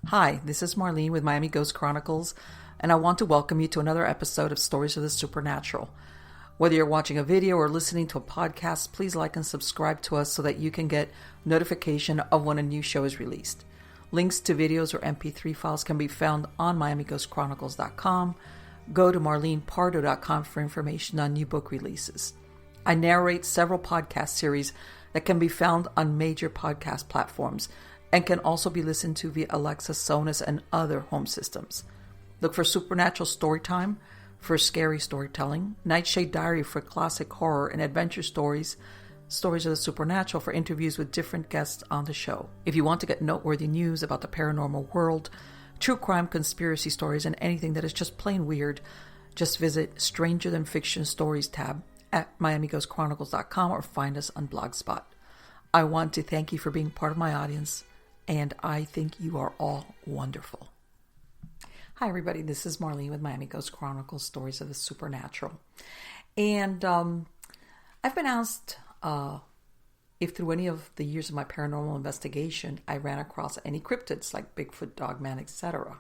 Hi, this is Marlene with Miami Ghost Chronicles, and I want to welcome you to another episode of Stories of the Supernatural. Whether you're watching a video or listening to a podcast, please like and subscribe to us so that you can get notification of when a new show is released. Links to videos or MP3 files can be found on MiamiGhostChronicles.com. Go to MarlenePardo.com for information on new book releases. I narrate several podcast series that can be found on major podcast platforms and can also be listened to via Alexa, Sonos, and other home systems. Look for Supernatural Storytime for scary storytelling, Nightshade Diary for classic horror and adventure stories, Stories of the Supernatural for interviews with different guests on the show. If you want to get noteworthy news about the paranormal world, true crime, conspiracy stories, and anything that is just plain weird, just visit Stranger Than Fiction Stories tab at MiamiGhostChronicles.com or find us on Blogspot. I want to thank you for being part of my audience, and I think you are all wonderful. Hi, everybody. This is Marlene with Miami Ghost Chronicles, Stories of the Supernatural. And I've been asked if through any of the years of my paranormal investigation, I ran across any cryptids like Bigfoot, Dogman, etc.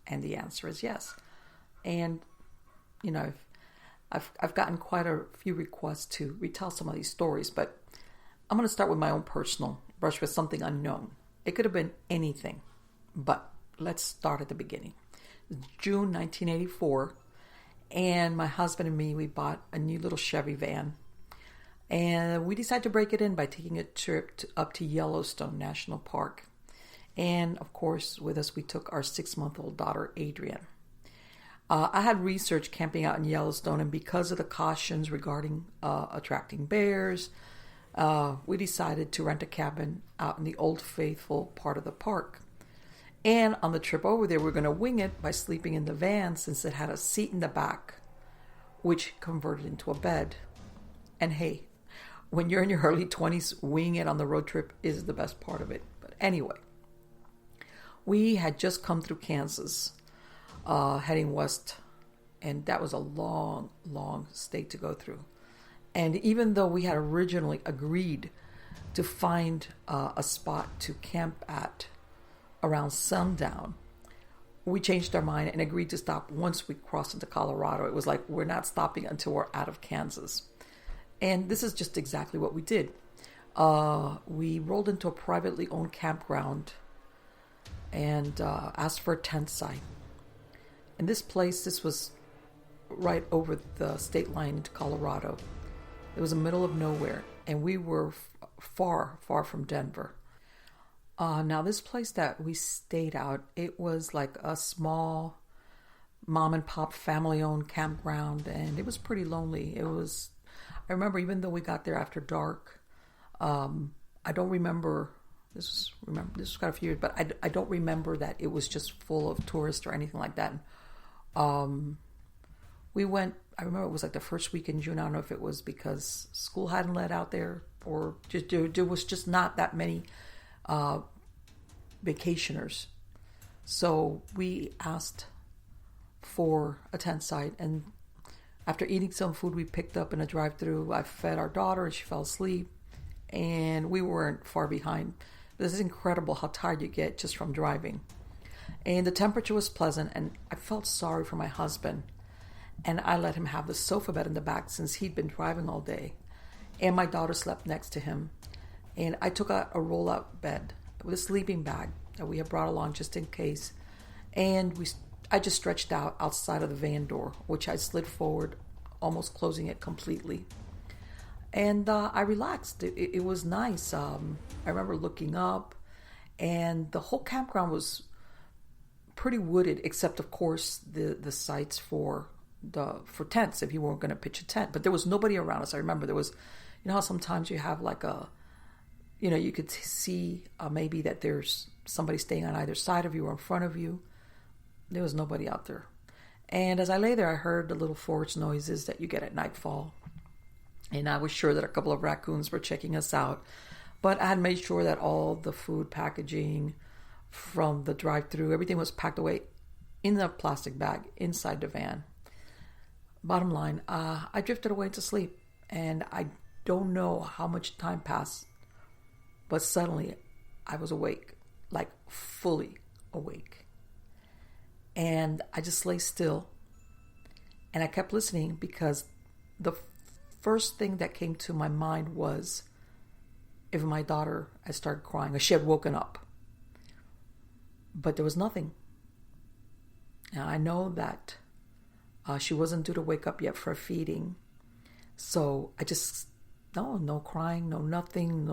And the answer is yes. And, you know, I've gotten quite a few requests to retell some of these stories, but I'm going to start with my own personal brush with something unknown. It could have been anything, but let's start at the beginning. June 1984, and my husband and me, we bought a new little Chevy van, and we decided to break it in by taking a trip up to Yellowstone National Park. And of course, with us, we took our 6-month-old daughter, Adrian. I had researched camping out in Yellowstone, and because of the cautions regarding attracting bears, we decided to rent a cabin out in the Old Faithful part of the park. And on the trip over there, we're going to wing it by sleeping in the van since it had a seat in the back, which converted into a bed. And hey, when you're in your early 20s, winging it on the road trip is the best part of it. But anyway, we had just come through Kansas, heading west, and that was a long, long state to go through. And even though we had originally agreed to find a spot to camp at around sundown, we changed our mind and agreed to stop once we crossed into Colorado. It was like, we're not stopping until we're out of Kansas. And this is just exactly what we did. We rolled into a privately owned campground and asked for a tent site. And this was right over the state line into Colorado. It was the middle of nowhere, and we were far, far from Denver. Now, this place that we stayed out, it was like a small mom and pop family-owned campground, and it was pretty lonely. I remember, even though we got there after dark, I don't remember, this was quite a few years, but I don't remember that it was just full of tourists or anything like that. We went, I remember it was like the first week in June. I don't know if it was because school hadn't let out there or just there was just not that many vacationers. So we asked for a tent site, and after eating some food we picked up in a drive-thru, I fed our daughter and she fell asleep, and we weren't far behind. This is incredible how tired you get just from driving. And the temperature was pleasant, and I felt sorry for my husband. And I let him have the sofa bed in the back since he'd been driving all day. And my daughter slept next to him. And I took out a roll-out bed with a sleeping bag that we had brought along just in case. And I just stretched out outside of the van door, which I slid forward, almost closing it completely. And I relaxed. It was nice. I remember looking up, and the whole campground was pretty wooded, except, of course, the sites for tents if you weren't going to pitch a tent. But there was nobody around us. I remember there was, you know how sometimes you have like you could see maybe that there's somebody staying on either side of you or in front of you. There was nobody out there. And as I lay there, I heard the little forest noises that you get at nightfall. And I was sure that a couple of raccoons were checking us out. But I had made sure that all the food packaging from the drive-thru, everything was packed away in the plastic bag inside the van. Bottom line, I drifted away to sleep, and I don't know how much time passed, but suddenly I was awake, like fully awake. And I just lay still. And I kept listening because the first thing that came to my mind was if my daughter had started crying or she had woken up. But there was nothing. Now I know that she wasn't due to wake up yet for feeding. So I just, no crying, no nothing,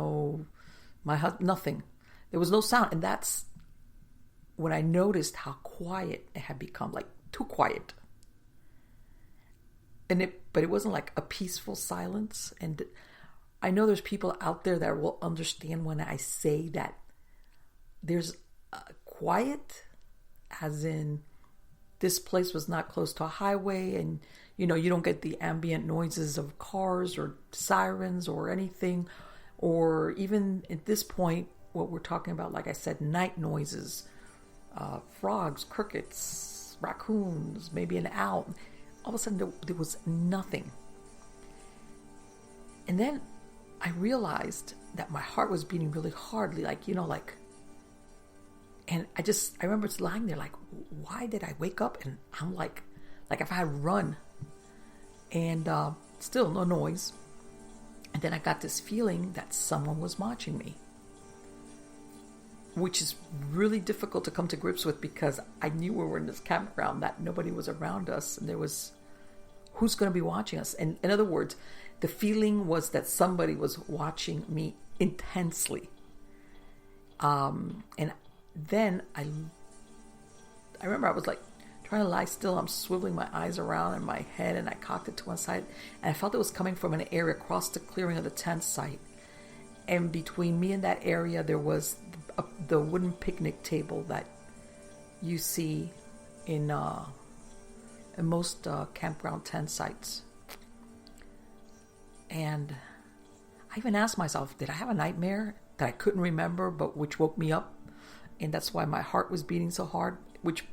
nothing. There was no sound. And that's when I noticed how quiet it had become, like too quiet. But it wasn't like a peaceful silence. And I know there's people out there that will understand when I say that there's quiet, as in this place was not close to a highway, and you don't get the ambient noises of cars or sirens or anything, or even at this point, what we're talking about, like I said, night noises, frogs, crickets, raccoons, maybe an owl. All of a sudden, there was nothing. And then I realized that my heart was beating really hardly, and I remember just lying there like, why did I wake up? And I'm like if I had run, and still no noise. And then I got this feeling that someone was watching me, which is really difficult to come to grips with because I knew we were in this campground, that nobody was around us, and there was, who's going to be watching us? And in other words, the feeling was that somebody was watching me intensely. And then I remember I was like trying to lie still. I'm swiveling my eyes around in my head, and I cocked it to one side, and I felt it was coming from an area across the clearing of the tent site. And between me and that area, there was the wooden picnic table that you see in most campground tent sites. And I even asked myself, did I have a nightmare that I couldn't remember, but which woke me up? And that's why my heart was beating so hard, which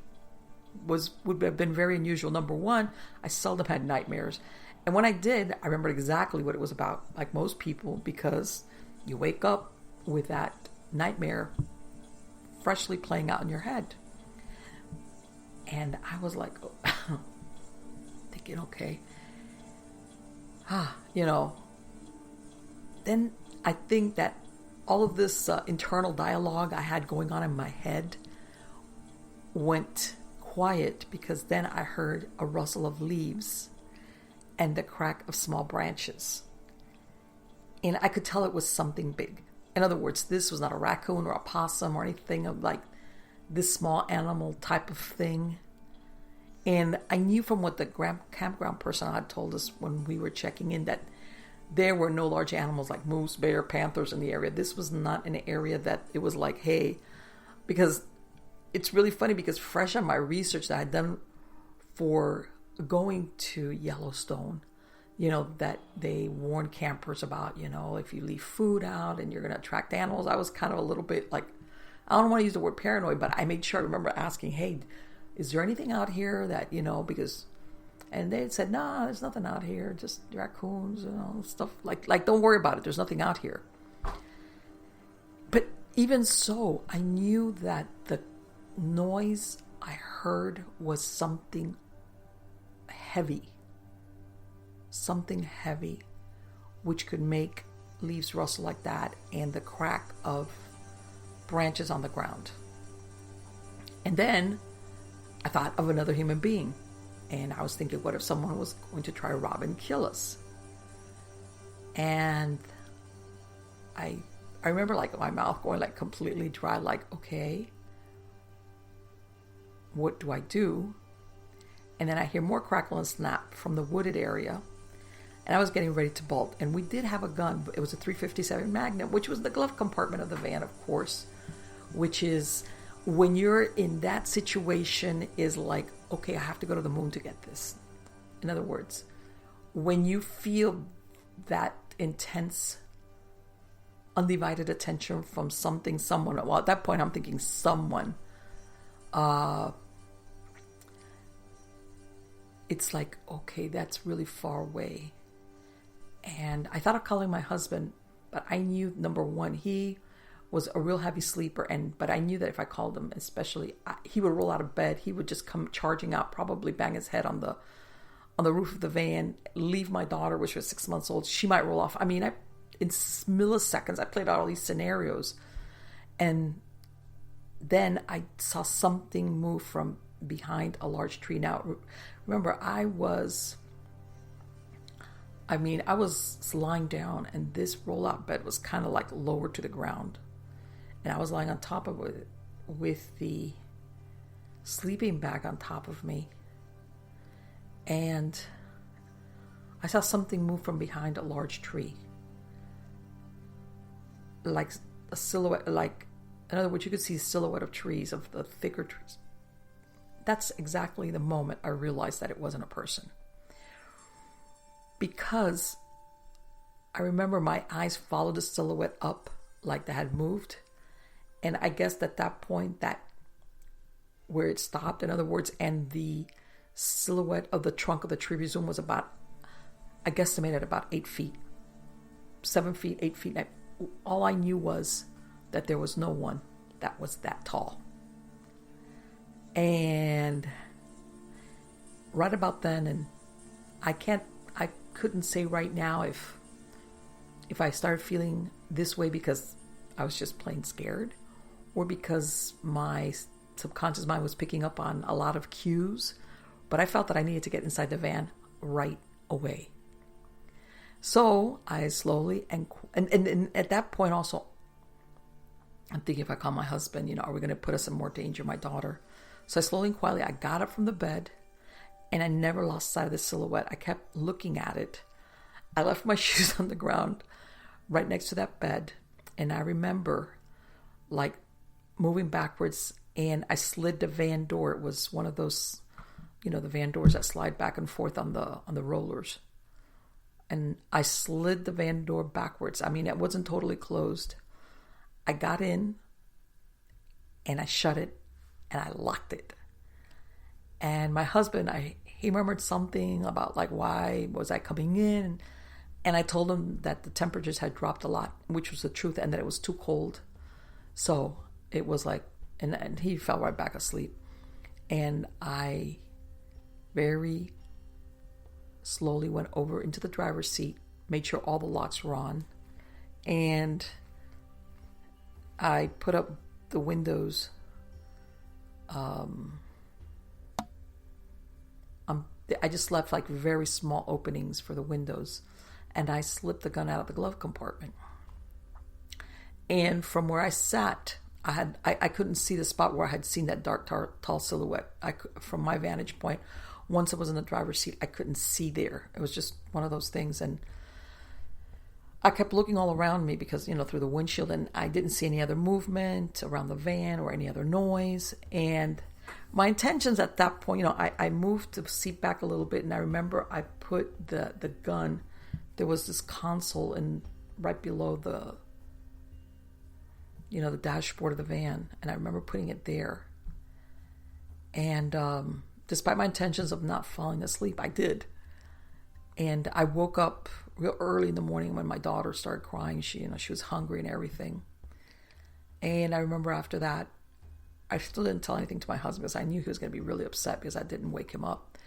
would have been very unusual. Number one, I seldom had nightmares. And when I did, I remembered exactly what it was about, like most people, because you wake up with that nightmare freshly playing out in your head. And I was like, thinking, okay, then I think that all of this internal dialogue I had going on in my head went quiet, because then I heard a rustle of leaves and the crack of small branches. And I could tell it was something big. In other words, this was not a raccoon or a possum or anything of like this small animal type of thing. And I knew from what the campground person had told us when we were checking in that there were no large animals like moose, bear, panthers in the area. This was not an area that it was like, hey, because it's really funny, because fresh on my research that I had done for going to Yellowstone, that they warn campers about, if you leave food out and you're going to attract animals. I was kind of a little bit like, I don't want to use the word paranoid, but I made sure I remember asking, hey, is there anything out here that, because, and they said, nah, there's nothing out here, just raccoons, stuff like, don't worry about it. There's nothing out here. But even so, I knew that the noise I heard was something heavy, which could make leaves rustle like that, and the crack of branches on the ground. And then I thought of another human being, and I was thinking, what if someone was going to try to rob and kill us? And I remember like my mouth going like completely dry, like, okay, what do I do? And then I hear more crackle and snap from the wooded area, and I was getting ready to bolt. And we did have a gun, but it was a .357 Magnum, which was the glove compartment of the van, of course, which is, when you're in that situation, is like, okay, I have to go to the moon to get this. In other words, when you feel that intense, undivided attention from someone, well, at that point I'm thinking someone, it's like, okay, that's really far away. And I thought of calling my husband, but I knew, number one, he was a real heavy sleeper, but I knew that if I called him, especially, he would roll out of bed. He would just come charging out, probably bang his head on the roof of the van, leave my daughter, which was 6 months old. She might roll off. I mean, in milliseconds, I played out all these scenarios. And then I saw something move from behind a large tree. Now, remember, I was lying down, and this roll-out bed was kind of like lower to the ground. And I was lying on top of it with the sleeping bag on top of me. And I saw something move from behind a large tree. Like a silhouette, like, in other words, you could see a silhouette of trees, of the thicker trees. That's exactly the moment I realized that it wasn't a person. Because I remember my eyes followed the silhouette up like they had moved. And I guess at that point, that where it stopped, in other words, and the silhouette of the trunk of the tree resumed was about, I guesstimated about 8 feet, 7 feet, 8 feet. All I knew was that there was no one that was that tall. And right about then, and I couldn't say right now if I started feeling this way because I was just plain scared, or because my subconscious mind was picking up on a lot of cues, but I felt that I needed to get inside the van right away. So I slowly, and at that point also, I'm thinking, if I call my husband, are we going to put us in more danger, my daughter? So I slowly and quietly, I got up from the bed, and I never lost sight of the silhouette. I kept looking at it. I left my shoes on the ground right next to that bed, and I remember like moving backwards, and I slid the van door. It was one of those, the van doors that slide back and forth on the rollers. And I slid the van door backwards. I mean, it wasn't totally closed. I got in, and I shut it, and I locked it. And my husband, he remembered something about like, why was I coming in? And I told him that the temperatures had dropped a lot, which was the truth, and that it was too cold. So it was like, and he fell right back asleep. And I very slowly went over into the driver's seat, made sure all the locks were on, and I put up the windows. I just left like very small openings for the windows, and I slipped the gun out of the glove compartment. And from where I sat, I couldn't see the spot where I had seen that dark, tall silhouette. From my vantage point, once I was in the driver's seat, I couldn't see there. It was just one of those things, and I kept looking all around me because, through the windshield, and I didn't see any other movement around the van or any other noise. And my intentions at that point, I moved the seat back a little bit, and I remember I put the gun. There was this console right below the dashboard of the van, and I remember putting it there. And despite my intentions of not falling asleep, I did. And I woke up real early in the morning when my daughter started crying. She was hungry and everything. And I remember after that, I still didn't tell anything to my husband because I knew he was going to be really upset because I didn't wake him up.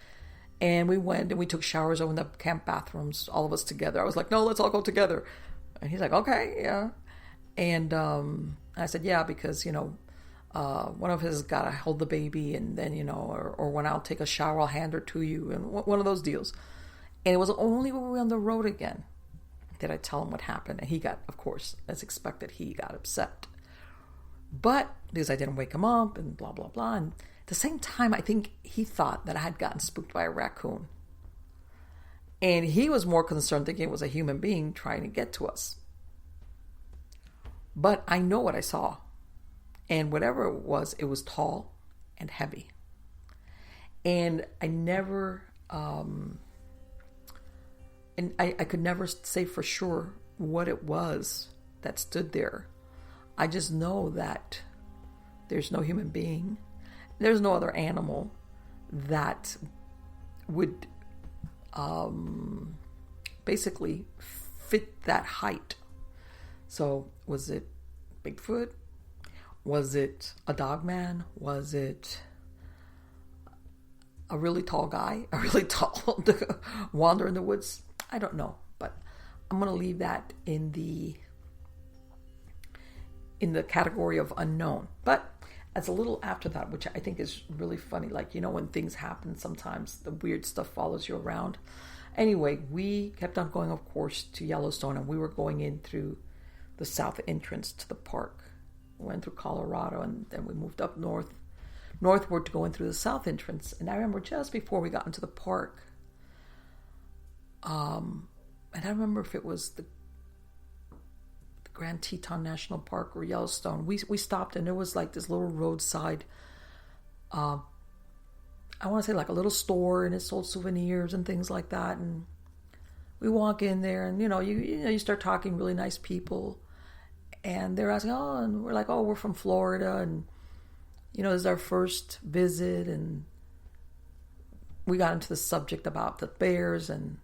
And we went and we took showers over in the camp bathrooms, all of us together. I was like, no, let's all go together. And he's like, okay, yeah. And I said, yeah, because, one of his got to hold the baby, and then, or when I'll take a shower, I'll hand her to you, and one of those deals. And it was only when we were on the road again that I tell him what happened. And he got, of course, as expected, he got upset. But because I didn't wake him up and blah, blah, blah. And at the same time, I think he thought that I had gotten spooked by a raccoon. And he was more concerned thinking it was a human being trying to get to us. But I know what I saw. And whatever it was tall and heavy. And I never... And I could never say for sure what it was that stood there. I just know that there's no human being, there's no other animal that would basically fit that height. So was it Bigfoot? Was it a dogman? Was it a really tall guy? A really tall wander in the woods? I don't know. But I'm going to leave that in the category of unknown. But as a little after that, which I think is really funny, like, when things happen, sometimes the weird stuff follows you around. Anyway, we kept on going, of course, to Yellowstone, and we were going in through the south entrance to the park. We went through Colorado, and then we moved up northward to go in through the south entrance. And I remember just before we got into the park, and I don't remember if it was the Grand Teton National Park or Yellowstone. We stopped, and there was like this little roadside, I want to say like a little store, and it sold souvenirs and things like that. And we walk in there, and you start talking really nice people, and they're asking, and we're like, we're from Florida, and this is our first visit, and we got into the subject about the bears, and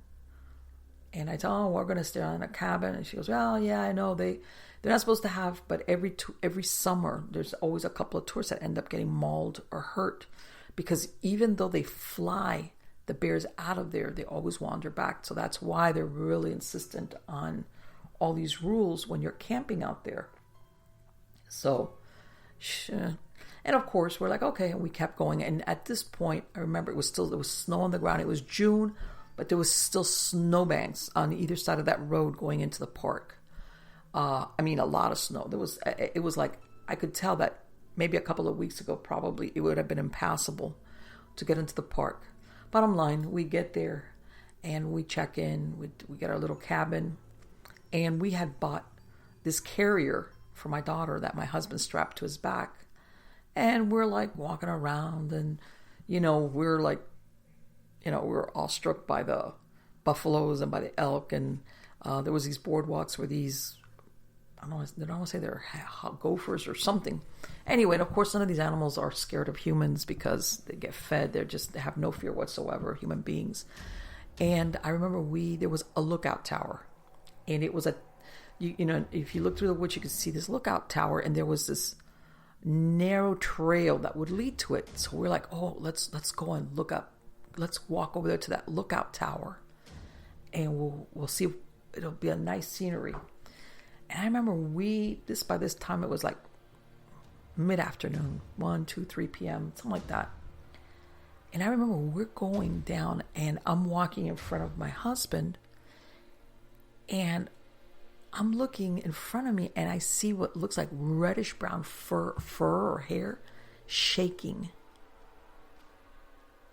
I told her, we're going to stay in a cabin. And she goes, well, yeah, I know. They're not supposed to have, but every summer, there's always a couple of tourists that end up getting mauled or hurt. Because even though they fly the bears out of there, they always wander back. So that's why they're really insistent on all these rules when you're camping out there. So, and of course, we're like, okay. And we kept going. And at this point, I remember there was snow on the ground. It was June. But there was still snowbanks on either side of that road going into the park. A lot of snow. It was like, I could tell that maybe a couple of weeks ago, probably, it would have been impassable to get into the park. Bottom line, we get there and we check in. We get our little cabin. And we had bought this carrier for my daughter that my husband strapped to his back. And we're like walking around, and, we're like, we were all struck by the buffaloes and by the elk, and there was these boardwalks where these, I don't want to say they're gophers or something. Anyway, and of course, none of these animals are scared of humans because they get fed. They have no fear whatsoever of human beings. And I remember there was a lookout tower, and it was if you look through the woods, you could see this lookout tower, and there was this narrow trail that would lead to it. So we're like, let's go and look up. Let's walk over there to that lookout tower, and we'll see. It'll be a nice scenery. And I remember by this time it was like mid-afternoon, 1, 2, 3 p.m., something like that. And I remember we're going down, and I'm walking in front of my husband, and I'm looking in front of me, and I see what looks like reddish brown fur or hair shaking.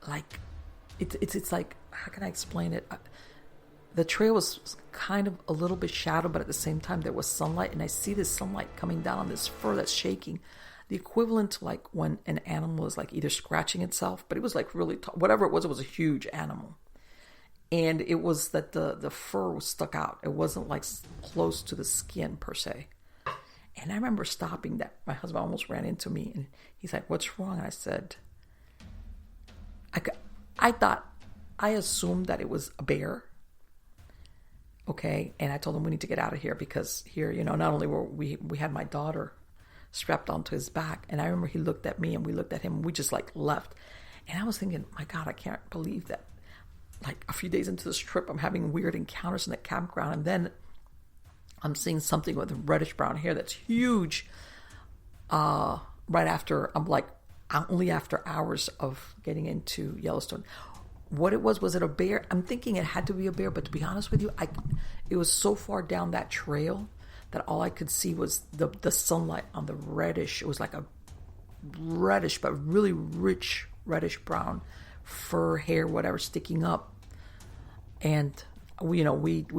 Like, it's like, how can I explain it? The trail was kind of a little bit shadowed, but at the same time there was sunlight, and I see this sunlight coming down on this fur that's shaking. The equivalent to like when an animal is like either scratching itself, but it was like really tall. Whatever it was a huge animal. And it was that the fur was stuck out. It wasn't like close to the skin per se. And I remember stopping that. My husband almost ran into me, and he's like, what's wrong? And I said, I assumed that it was a bear. Okay. And I told him we need to get out of here because here, not only were we had my daughter strapped onto his back. And I remember he looked at me and we looked at him and we just like left. And I was thinking, my God, I can't believe that like a few days into this trip, I'm having weird encounters in the campground. And then I'm seeing something with reddish brown hair that's huge. Right after, I'm like, only after hours of getting into Yellowstone. What it was it a bear? I'm thinking it had to be a bear, but to be honest with you, it was so far down that trail that all I could see was the sunlight on the reddish. It was like a reddish, but really rich reddish brown fur, hair, whatever, sticking up. And we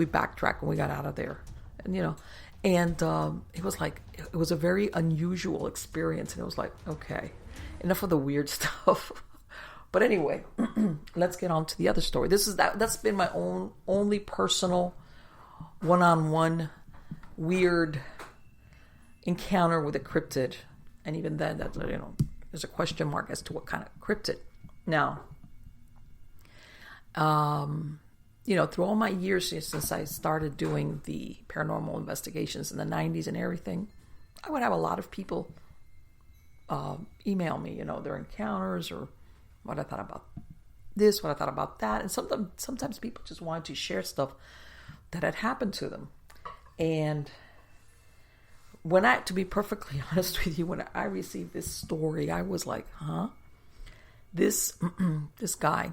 backtracked and we got out of there, and it was like, it was a very unusual experience, and it was like, okay, enough of the weird stuff. But anyway, let's get on to the other story. That's been my only personal one-on-one weird encounter with a cryptid. And even then, that's, there's a question mark as to what kind of cryptid. Now, through all my years since I started doing the paranormal investigations in the 90s and everything, I would have a lot of people email me, their encounters or what I thought about this, what I thought about that. And sometimes people just wanted to share stuff that had happened to them. And to be perfectly honest with you, when I received this story, I was like, huh? This guy,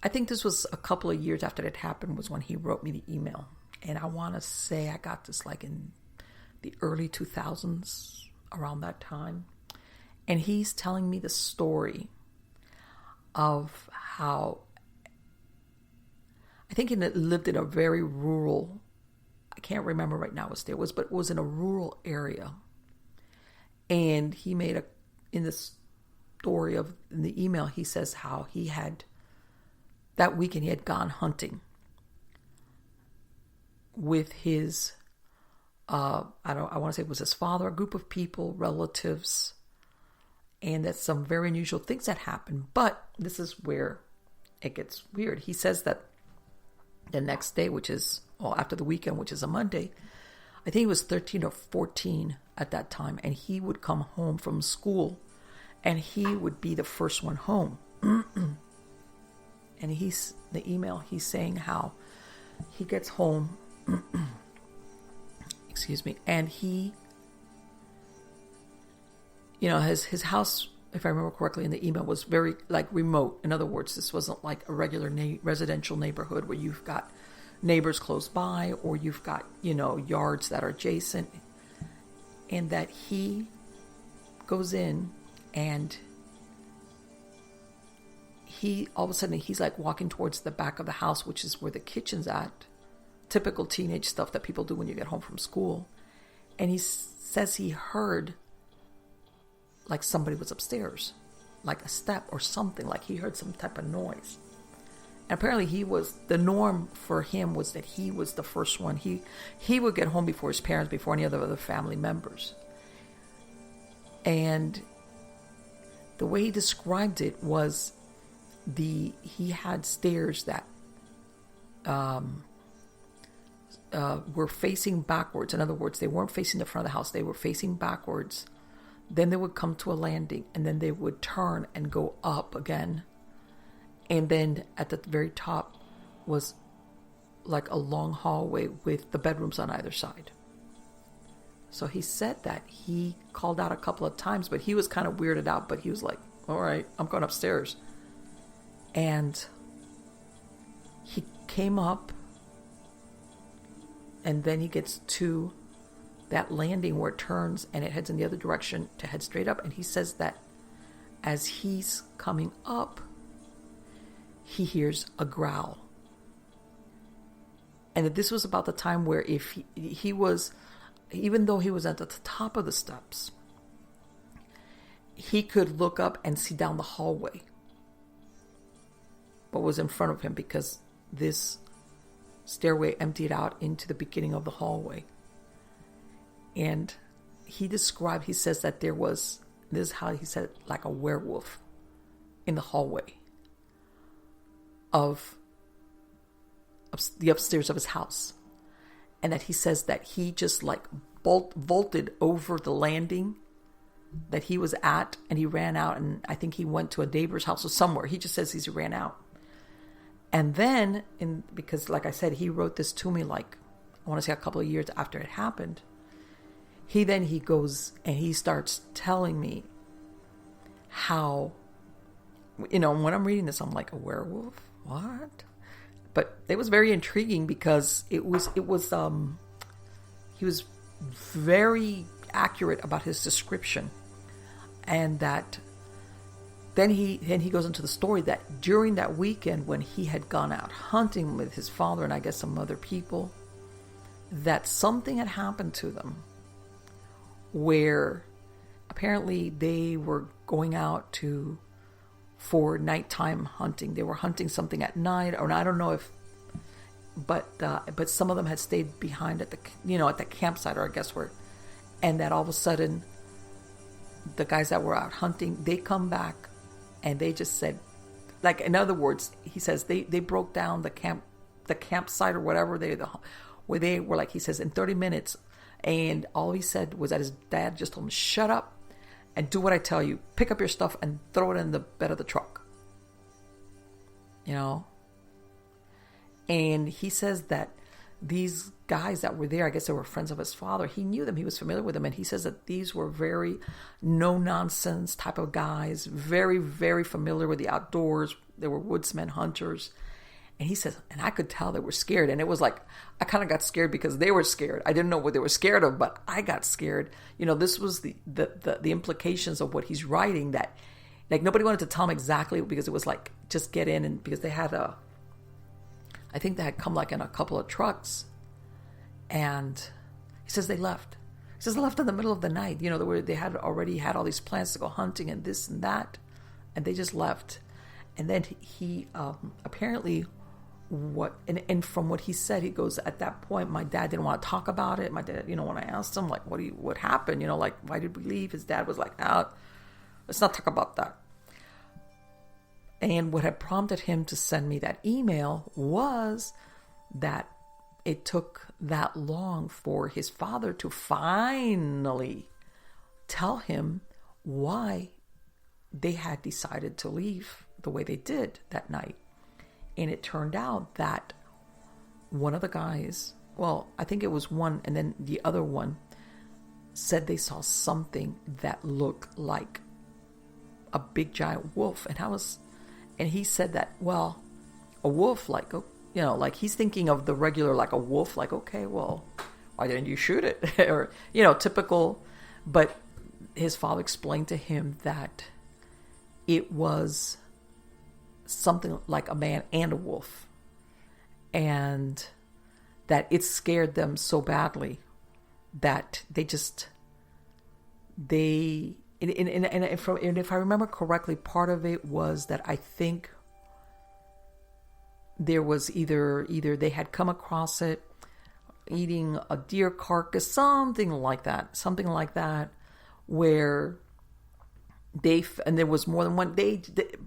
I think this was a couple of years after that happened was when he wrote me the email. And I want to say I got this like in the early 2000s, around that time. And he's telling me the story of how, I think he lived in a very rural, I can't remember right now what it was, but it was in a rural area. And he in the story in the email, he says how that weekend he had gone hunting with his, I want to say it was his father, a group of people, relatives, and that some very unusual things had happened. But this is where it gets weird. He says that the next day, after the weekend, which is a Monday, I think he was 13 or 14 at that time, and he would come home from school, and he would be the first one home. And the email, he's saying how he gets home, excuse me, and he, his house, if I remember correctly in the email, was very like remote. In other words, this wasn't like a regular residential neighborhood where you've got neighbors close by or you've got, yards that are adjacent. And that he goes in and all of a sudden he's like walking towards the back of the house, which is where the kitchen's at. Typical teenage stuff that people do when you get home from school. And he says he heard like somebody was upstairs, like a step or something, like he heard some type of noise. And apparently the norm for him was that he was the first one. He would get home before his parents, before any other family members. And the way he described it was he had stairs that were facing backwards. In other words, they weren't facing the front of the house. They were facing backwards. Then they would come to a landing, and then they would turn and go up again. And then at the very top was like a long hallway with the bedrooms on either side. So he said that he called out a couple of times, but he was kind of weirded out, but he was like, all right, I'm going upstairs. And he came up, and then he gets to that landing where it turns and it heads in the other direction to head straight up. And he says that as he's coming up, he hears a growl. And that this was about the time where if he was, even though he was at the top of the steps, he could look up and see down the hallway what was in front of him, because this stairway emptied out into the beginning of the hallway. And he says that there was, this is how he said it, like a werewolf in the hallway of the upstairs of his house. And that he says that he just like vaulted over the landing that he was at, and he ran out, and I think he went to a neighbor's house or somewhere. He just says he ran out. And then, because like I said, he wrote this to me like, I want to say a couple of years after it happened. He goes and he starts telling me how, when I'm reading this, I'm like, a werewolf? What? But it was very intriguing because he was very accurate about his description. And that then he goes into the story that during that weekend when he had gone out hunting with his father and I guess some other people, that something had happened to them where apparently they were going out for nighttime hunting. They were hunting something at night, or I don't know if, but some of them had stayed behind at the campsite, or I guess where, and that all of a sudden the guys that were out hunting, they come back and they just said, like, in other words, he says they broke down the campsite or whatever, where they were like, he says, in 30 minutes. And all he said was that his dad just told him, shut up and do what I tell you. Pick up your stuff and throw it in the bed of the truck. You know? And he says that these guys that were there, I guess they were friends of his father. He knew them. He was familiar with them. And he says that these were very no-nonsense type of guys. Very, very familiar with the outdoors. They were woodsmen, hunters. And he says, and I could tell they were scared. And it was like, I kind of got scared because they were scared. I didn't know what they were scared of, but I got scared. You know, this was the implications of what he's writing, that like nobody wanted to tell him exactly, because it was like, just get in. And because they had I think they had come like in a couple of trucks. And he says they left. He says they left in the middle of the night. You know, they had already had all these plans to go hunting and this and that. And they just left. And then he apparently... and from what he said, he goes, at that point, my dad didn't want to talk about it. My dad, you know, when I asked him, like, what happened? You know, like, why did we leave? His dad was like, let's not talk about that. And what had prompted him to send me that email was that it took that long for his father to finally tell him why they had decided to leave the way they did that night. And it turned out that one of the guys, well, I think it was one, and then the other one said they saw something that looked like a big giant wolf. And he said that, well, a wolf, like, you know, like he's thinking of the regular, like a wolf, like, okay, well, why didn't you shoot it? Or, you know, typical. But his father explained to him that it was something like a man and a wolf, and that it scared them so badly that and if I remember correctly, part of it was that I think there was either they had come across it eating a deer carcass, something like that, where and there was more than one.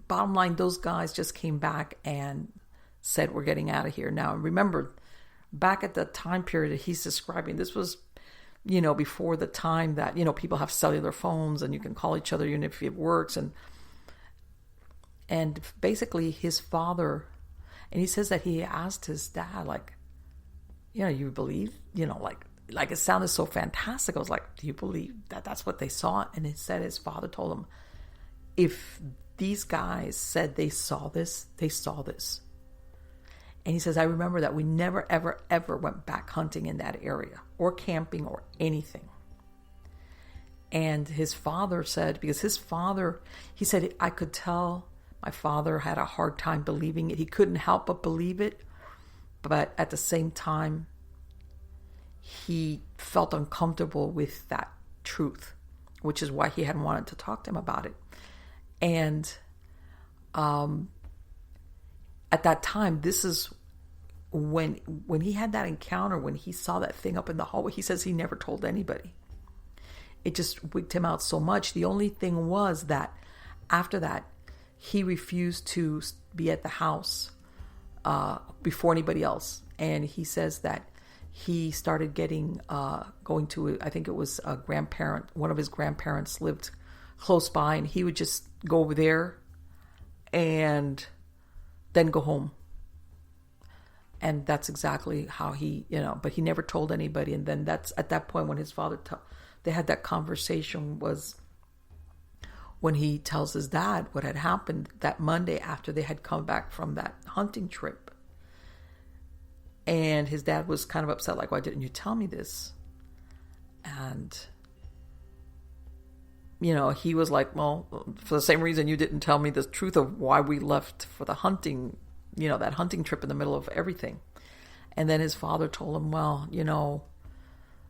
Bottom line, those guys just came back and said, we're getting out of here. Now, remember, back at the time period that he's describing, this was, you know, before the time that, you know, people have cellular phones and you can call each other even if it works. And basically his father, and he says that he asked his dad, like, you know, you believe, you know, like it sounded so fantastic. I was like, do you believe that that's what they saw? And he said his father told him, if these guys said they saw this, they saw this. And he says, I remember that we never, ever, ever went back hunting in that area or camping or anything. And his father said, because he said, I could tell my father had a hard time believing it. He couldn't help but believe it. But at the same time, he felt uncomfortable with that truth, which is why he hadn't wanted to talk to him about it. And at that time, this is when he had that encounter, when he saw that thing up in the hallway. He says he never told anybody. It just wigged him out so much. The only thing was that after that, he refused to be at the house before anybody else. And he says that he started going to, I think it was a grandparent. One of his grandparents lived close by, and he would just go over there and then go home. And that's exactly how he, you know, but he never told anybody. And then that's at that point when his father, they had that conversation, was when he tells his dad what had happened that Monday after they had come back from that hunting trip. And his dad was kind of upset, like, why didn't you tell me this? And, you know, he was like, well, for the same reason you didn't tell me the truth of why we left for the hunting, you know, that hunting trip in the middle of everything. And then his father told him, well, you know,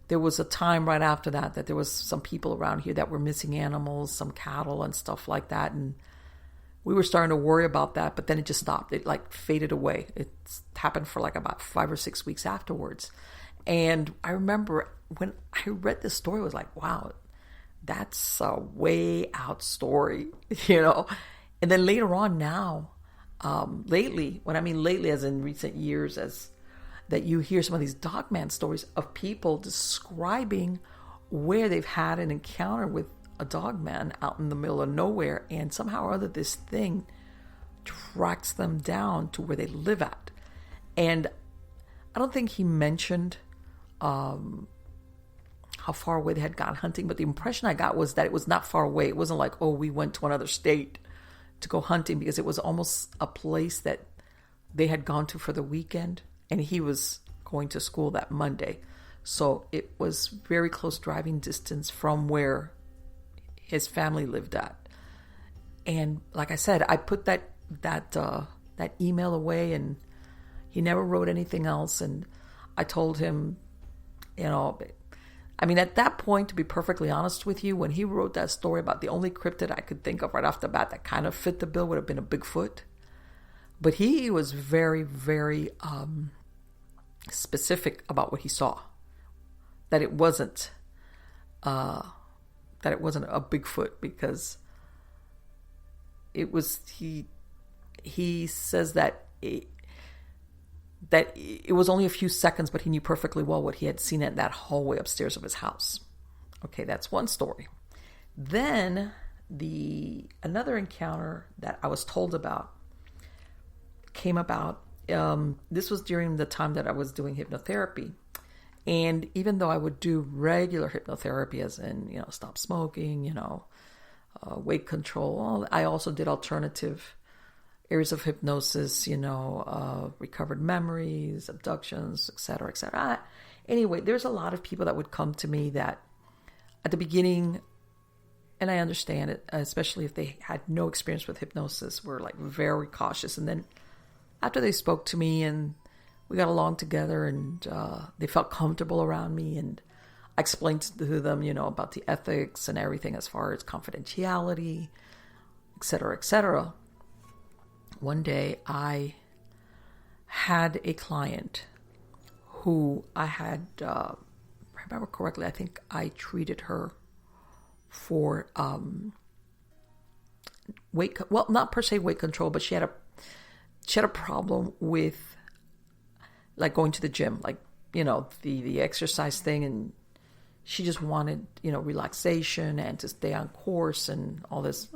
there was a time right after that there was some people around here that were missing animals, some cattle and stuff like that. And we were starting to worry about that, but then it just stopped. It like faded away. It happened for like about 5 or 6 weeks afterwards. And I remember when I read this story, I was like, wow, that's a way out story, you know? And then later on now, lately, when I mean lately as in recent years, that you hear some of these dogman stories of people describing where they've had an encounter with a dogman out in the middle of nowhere, and somehow or other this thing tracks them down to where they live at. And I don't think he mentioned how far away they had gone hunting, but the impression I got was that it was not far away. It wasn't like, oh, we went to another state to go hunting, because it was almost a place that they had gone to for the weekend, and he was going to school that Monday. So it was very close driving distance from where his family lived at. And like I said, I put that email away, and he never wrote anything else. And I told him, I mean, at that point, to be perfectly honest with you, when he wrote that story about the only cryptid I could think of right off the bat that kind of fit the bill would have been a Bigfoot. But he was very, very specific about what he saw. That it wasn't a Bigfoot, because it was he says that it was only a few seconds, but he knew perfectly well what he had seen in that hallway upstairs of his house. Okay, that's one story. Then another encounter that I was told about came about. This was during the time that I was doing hypnotherapy. And even though I would do regular hypnotherapy, as in, stop smoking, weight control, I also did alternative areas of hypnosis, recovered memories, abductions, etc., etc. Anyway, there's a lot of people that would come to me that at the beginning, and I understand it, especially if they had no experience with hypnosis, were like very cautious. And then after they spoke to me and we got along together, and they felt comfortable around me, and I explained to them, about the ethics and everything as far as confidentiality, etc., etc. One day I had a client who I had, if I remember correctly, I think I treated her for not per se weight control, but she had a problem with like going to the gym, like, the exercise thing, and she just wanted, relaxation and to stay on course and all this.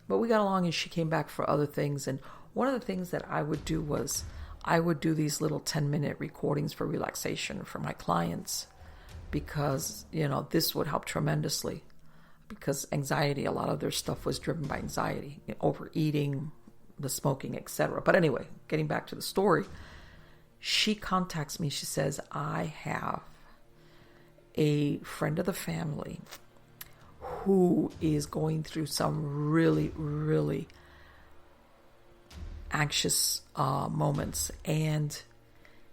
But we got along, and she came back for other things. And one of the things that I would do was I would do these little 10-minute recordings for relaxation for my clients, because, this would help tremendously, because anxiety, a lot of their stuff was driven by anxiety, overeating, the smoking, etc. But anyway, getting back to the story, she contacts me. She says, I have a friend of the family who is going through some really, really anxious moments. And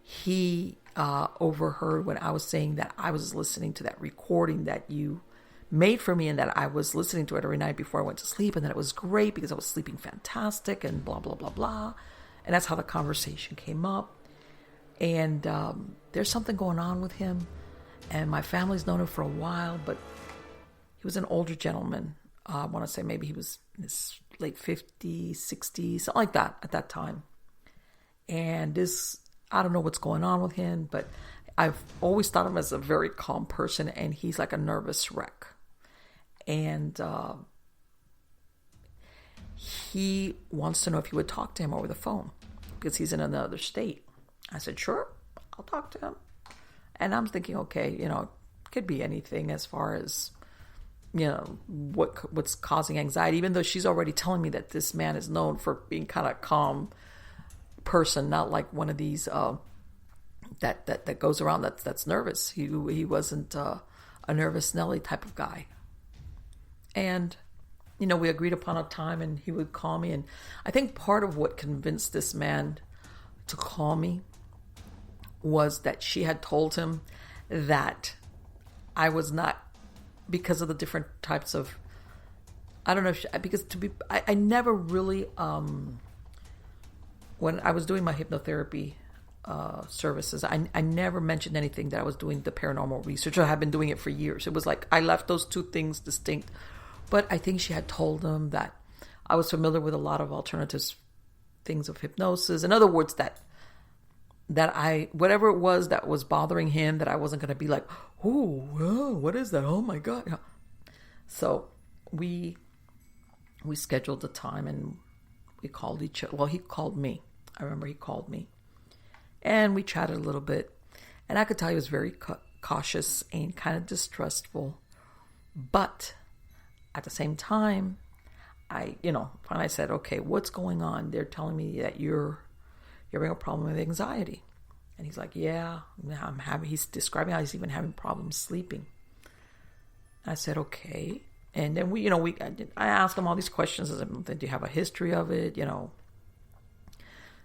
he overheard when I was saying that I was listening to that recording that you made for me, and that I was listening to it every night before I went to sleep, and that it was great because I was sleeping fantastic, and blah, blah, blah, blah. And that's how the conversation came up. And there's something going on with him, and my family's known him for a while, but he was an older gentleman. I want to say maybe he was in his late 50s, 60s, something like that at that time. And I don't know what's going on with him, but I've always thought of him as a very calm person, and he's like a nervous wreck. And he wants to know if you would talk to him over the phone, because he's in another state. I said, sure, I'll talk to him. And I'm thinking, okay, it could be anything as far as, what's causing anxiety, even though she's already telling me that this man is known for being kind of calm person, not like one of these that goes around that's nervous. He wasn't a nervous Nelly type of guy. And, we agreed upon a time, and he would call me. And I think part of what convinced this man to call me was that she had told him that I was not, because of the different types of, I don't know if I never really, when I was doing my hypnotherapy services, I never mentioned anything that I was doing the paranormal research. I had been doing it for years. It was like I left those two things distinct. But I think she had told him that I was familiar with a lot of alternative things of hypnosis. In other words, that whatever it was that was bothering him, that I wasn't going to be like, oh, what is that? Oh my God. So we scheduled a time and we called each other. Well, he called me. I remember he called me and we chatted a little bit, and I could tell he was very cautious and kind of distrustful. But at the same time, finally I said, okay, what's going on? They're telling me that you're having a problem with anxiety. And he's like, yeah, he's describing how he's even having problems sleeping. I said, okay. And then I asked him all these questions. I said, do you have a history of it?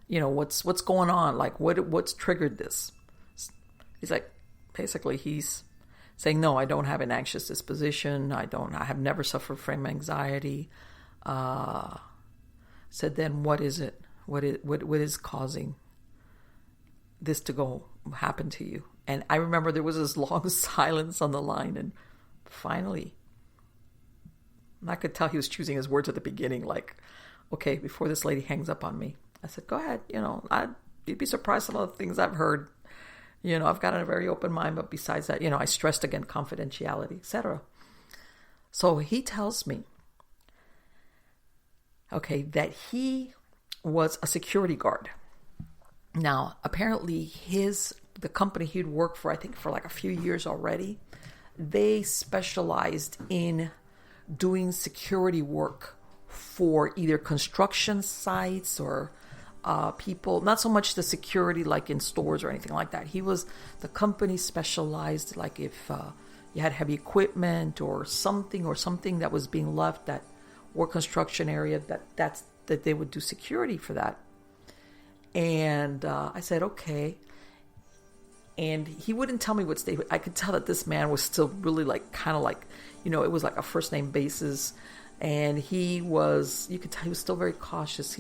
What's going on? Like, what's triggered this? He's like, basically he's saying, no, I don't have an anxious disposition. I have never suffered from anxiety. Said, then what is it? What is causing this to happen to you? And I remember there was this long silence on the line, and finally, I could tell he was choosing his words at the beginning, like, okay, before this lady hangs up on me. I said, go ahead, you'd be surprised some of the things I've heard. I've got a very open mind, but besides that, I stressed again confidentiality, etc. So he tells me, okay, that he was a security guard. Now, apparently the company he'd worked for, I think for like a few years already, they specialized in doing security work for either construction sites or people, not so much the security like in stores or anything like that. The company specialized, like if you had heavy equipment or something that was being left or construction area, that they would do security for that. And I said, okay. And he wouldn't tell me what state. I could tell that this man was still really like, kind of like, it was like a first name basis. And you could tell he was still very cautious.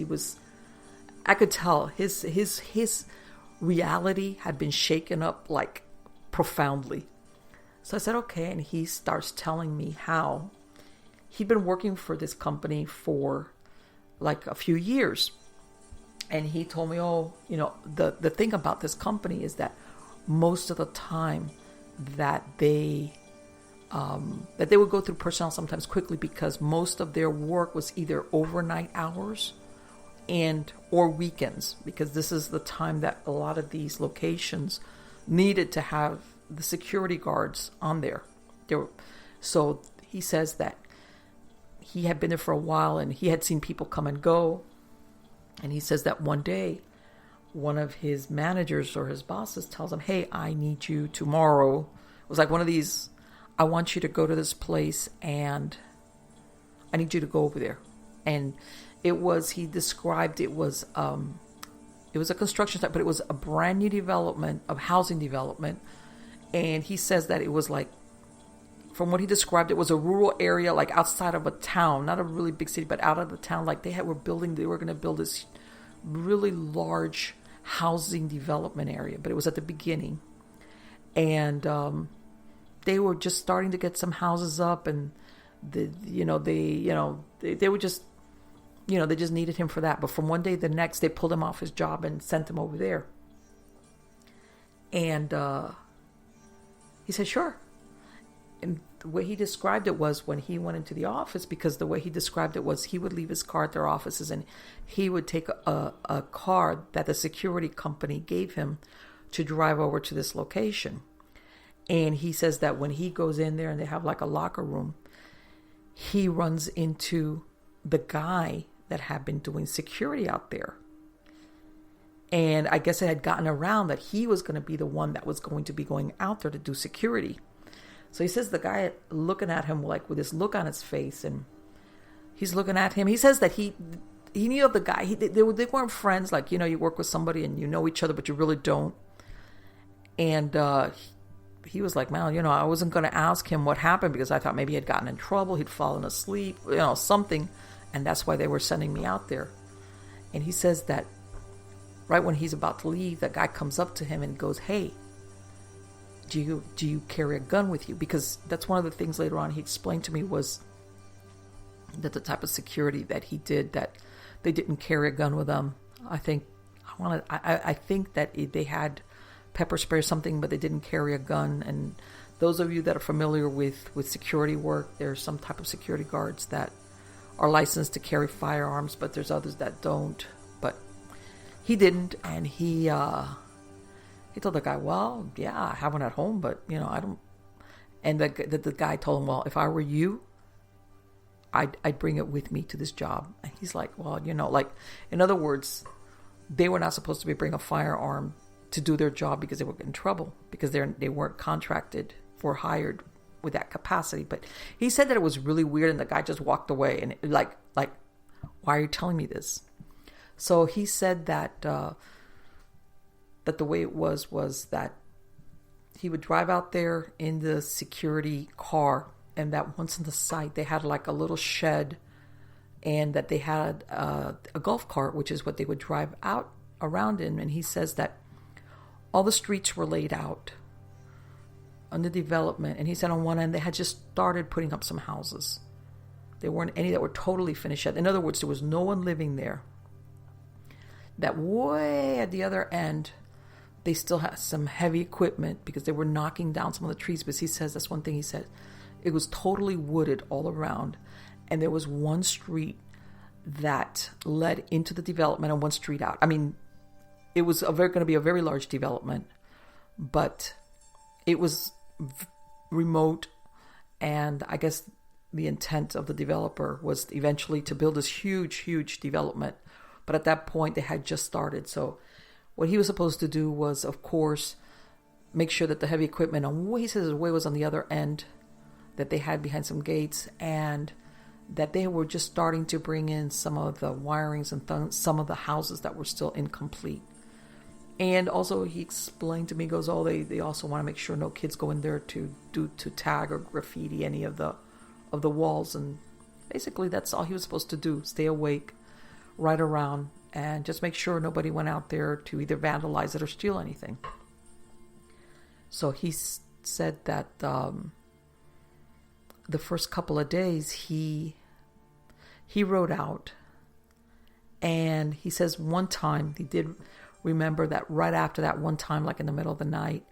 I could tell his reality had been shaken up like profoundly. So I said, okay. And he starts telling me how he'd been working for this company for like a few years. And he told me, the thing about this company is that most of the time that they would go through personnel sometimes quickly, because most of their work was either overnight hours or weekends, because this is the time that a lot of these locations needed to have the security guards on there. So he says that he had been there for a while and he had seen people come and go. And he says that one day, one of his managers or his bosses tells him, hey, I need you tomorrow. It was like one of these, I want you to go to this place and I need you to go over there. And he described it was a construction site, but it was a brand new development of housing development. And he says that it was like, from what he described, it was a rural area, like outside of a town, not a really big city, but out of the town. Like they were going to build this really large housing development area, but it was at the beginning. And they were just starting to get some houses up, and they were just, they just needed him for that. But from one day to the next, they pulled him off his job and sent him over there. And he said, sure. And the way he described it was when he went into the office, because the way he described it was he would leave his car at their offices and he would take a car that the security company gave him to drive over to this location. And he says that when he goes in there and they have like a locker room, he runs into the guy that had been doing security out there. And I guess it had gotten around that he was going to be the one that was going to be going out there to do security. So he says the guy looking at him like with this look on his face, and he's looking at him. He says that he knew of the guy. They weren't friends, like, you work with somebody and you know each other, but you really don't. And he was like, man, I wasn't going to ask him what happened because I thought maybe he had gotten in trouble. He'd fallen asleep, something. And that's why they were sending me out there. And he says that right when he's about to leave, that guy comes up to him and goes, hey, do you carry a gun with you? Because that's one of the things later on he explained to me was that the type of security that he did, that they didn't carry a gun with them. I think I think that they had pepper spray or something, but they didn't carry a gun. And those of you that are familiar with security work, there's some type of security guards that are licensed to carry firearms, but there's others that don't. But he didn't, and he told the guy, well, yeah, I have one at home, but I don't. And the guy told him, well, if I were you, I'd bring it with me to this job. And he's like, well, like, in other words, they were not supposed to be bringing a firearm to do their job because they would get in trouble, because they weren't contracted or hired with that capacity. But he said that it was really weird, and the guy just walked away. And like, why are you telling me this? So he said that that the way it was that he would drive out there in the security car, and that once in the site they had like a little shed, and that they had a golf cart, which is what they would drive out around in. And he says that all the streets were laid out under development, and he said on one end they had just started putting up some houses. There weren't any that were totally finished yet. In other words, there was no one living there. That way at the other end, they still had some heavy equipment because they were knocking down some of the trees. But he says, that's one thing he said, it was totally wooded all around. And there was one street that led into the development and one street out. I mean, it was going to be a very large development, but it was remote. And I guess the intent of the developer was eventually to build this huge, huge development. But at that point, they had just started. So what he was supposed to do was, of course, make sure that the heavy equipment on what he says his way was on the other end, that they had behind some gates, and that they were just starting to bring in some of the wirings and some of the houses that were still incomplete. And also he explained to me, he goes, oh, they also want to make sure no kids go in there to tag or graffiti any of the walls. And basically that's all he was supposed to do, stay awake, ride around, and just make sure nobody went out there to either vandalize it or steal anything. So he said that the first couple of days he rode out, and he says one time he did remember that right after that one time, like in the middle of the night,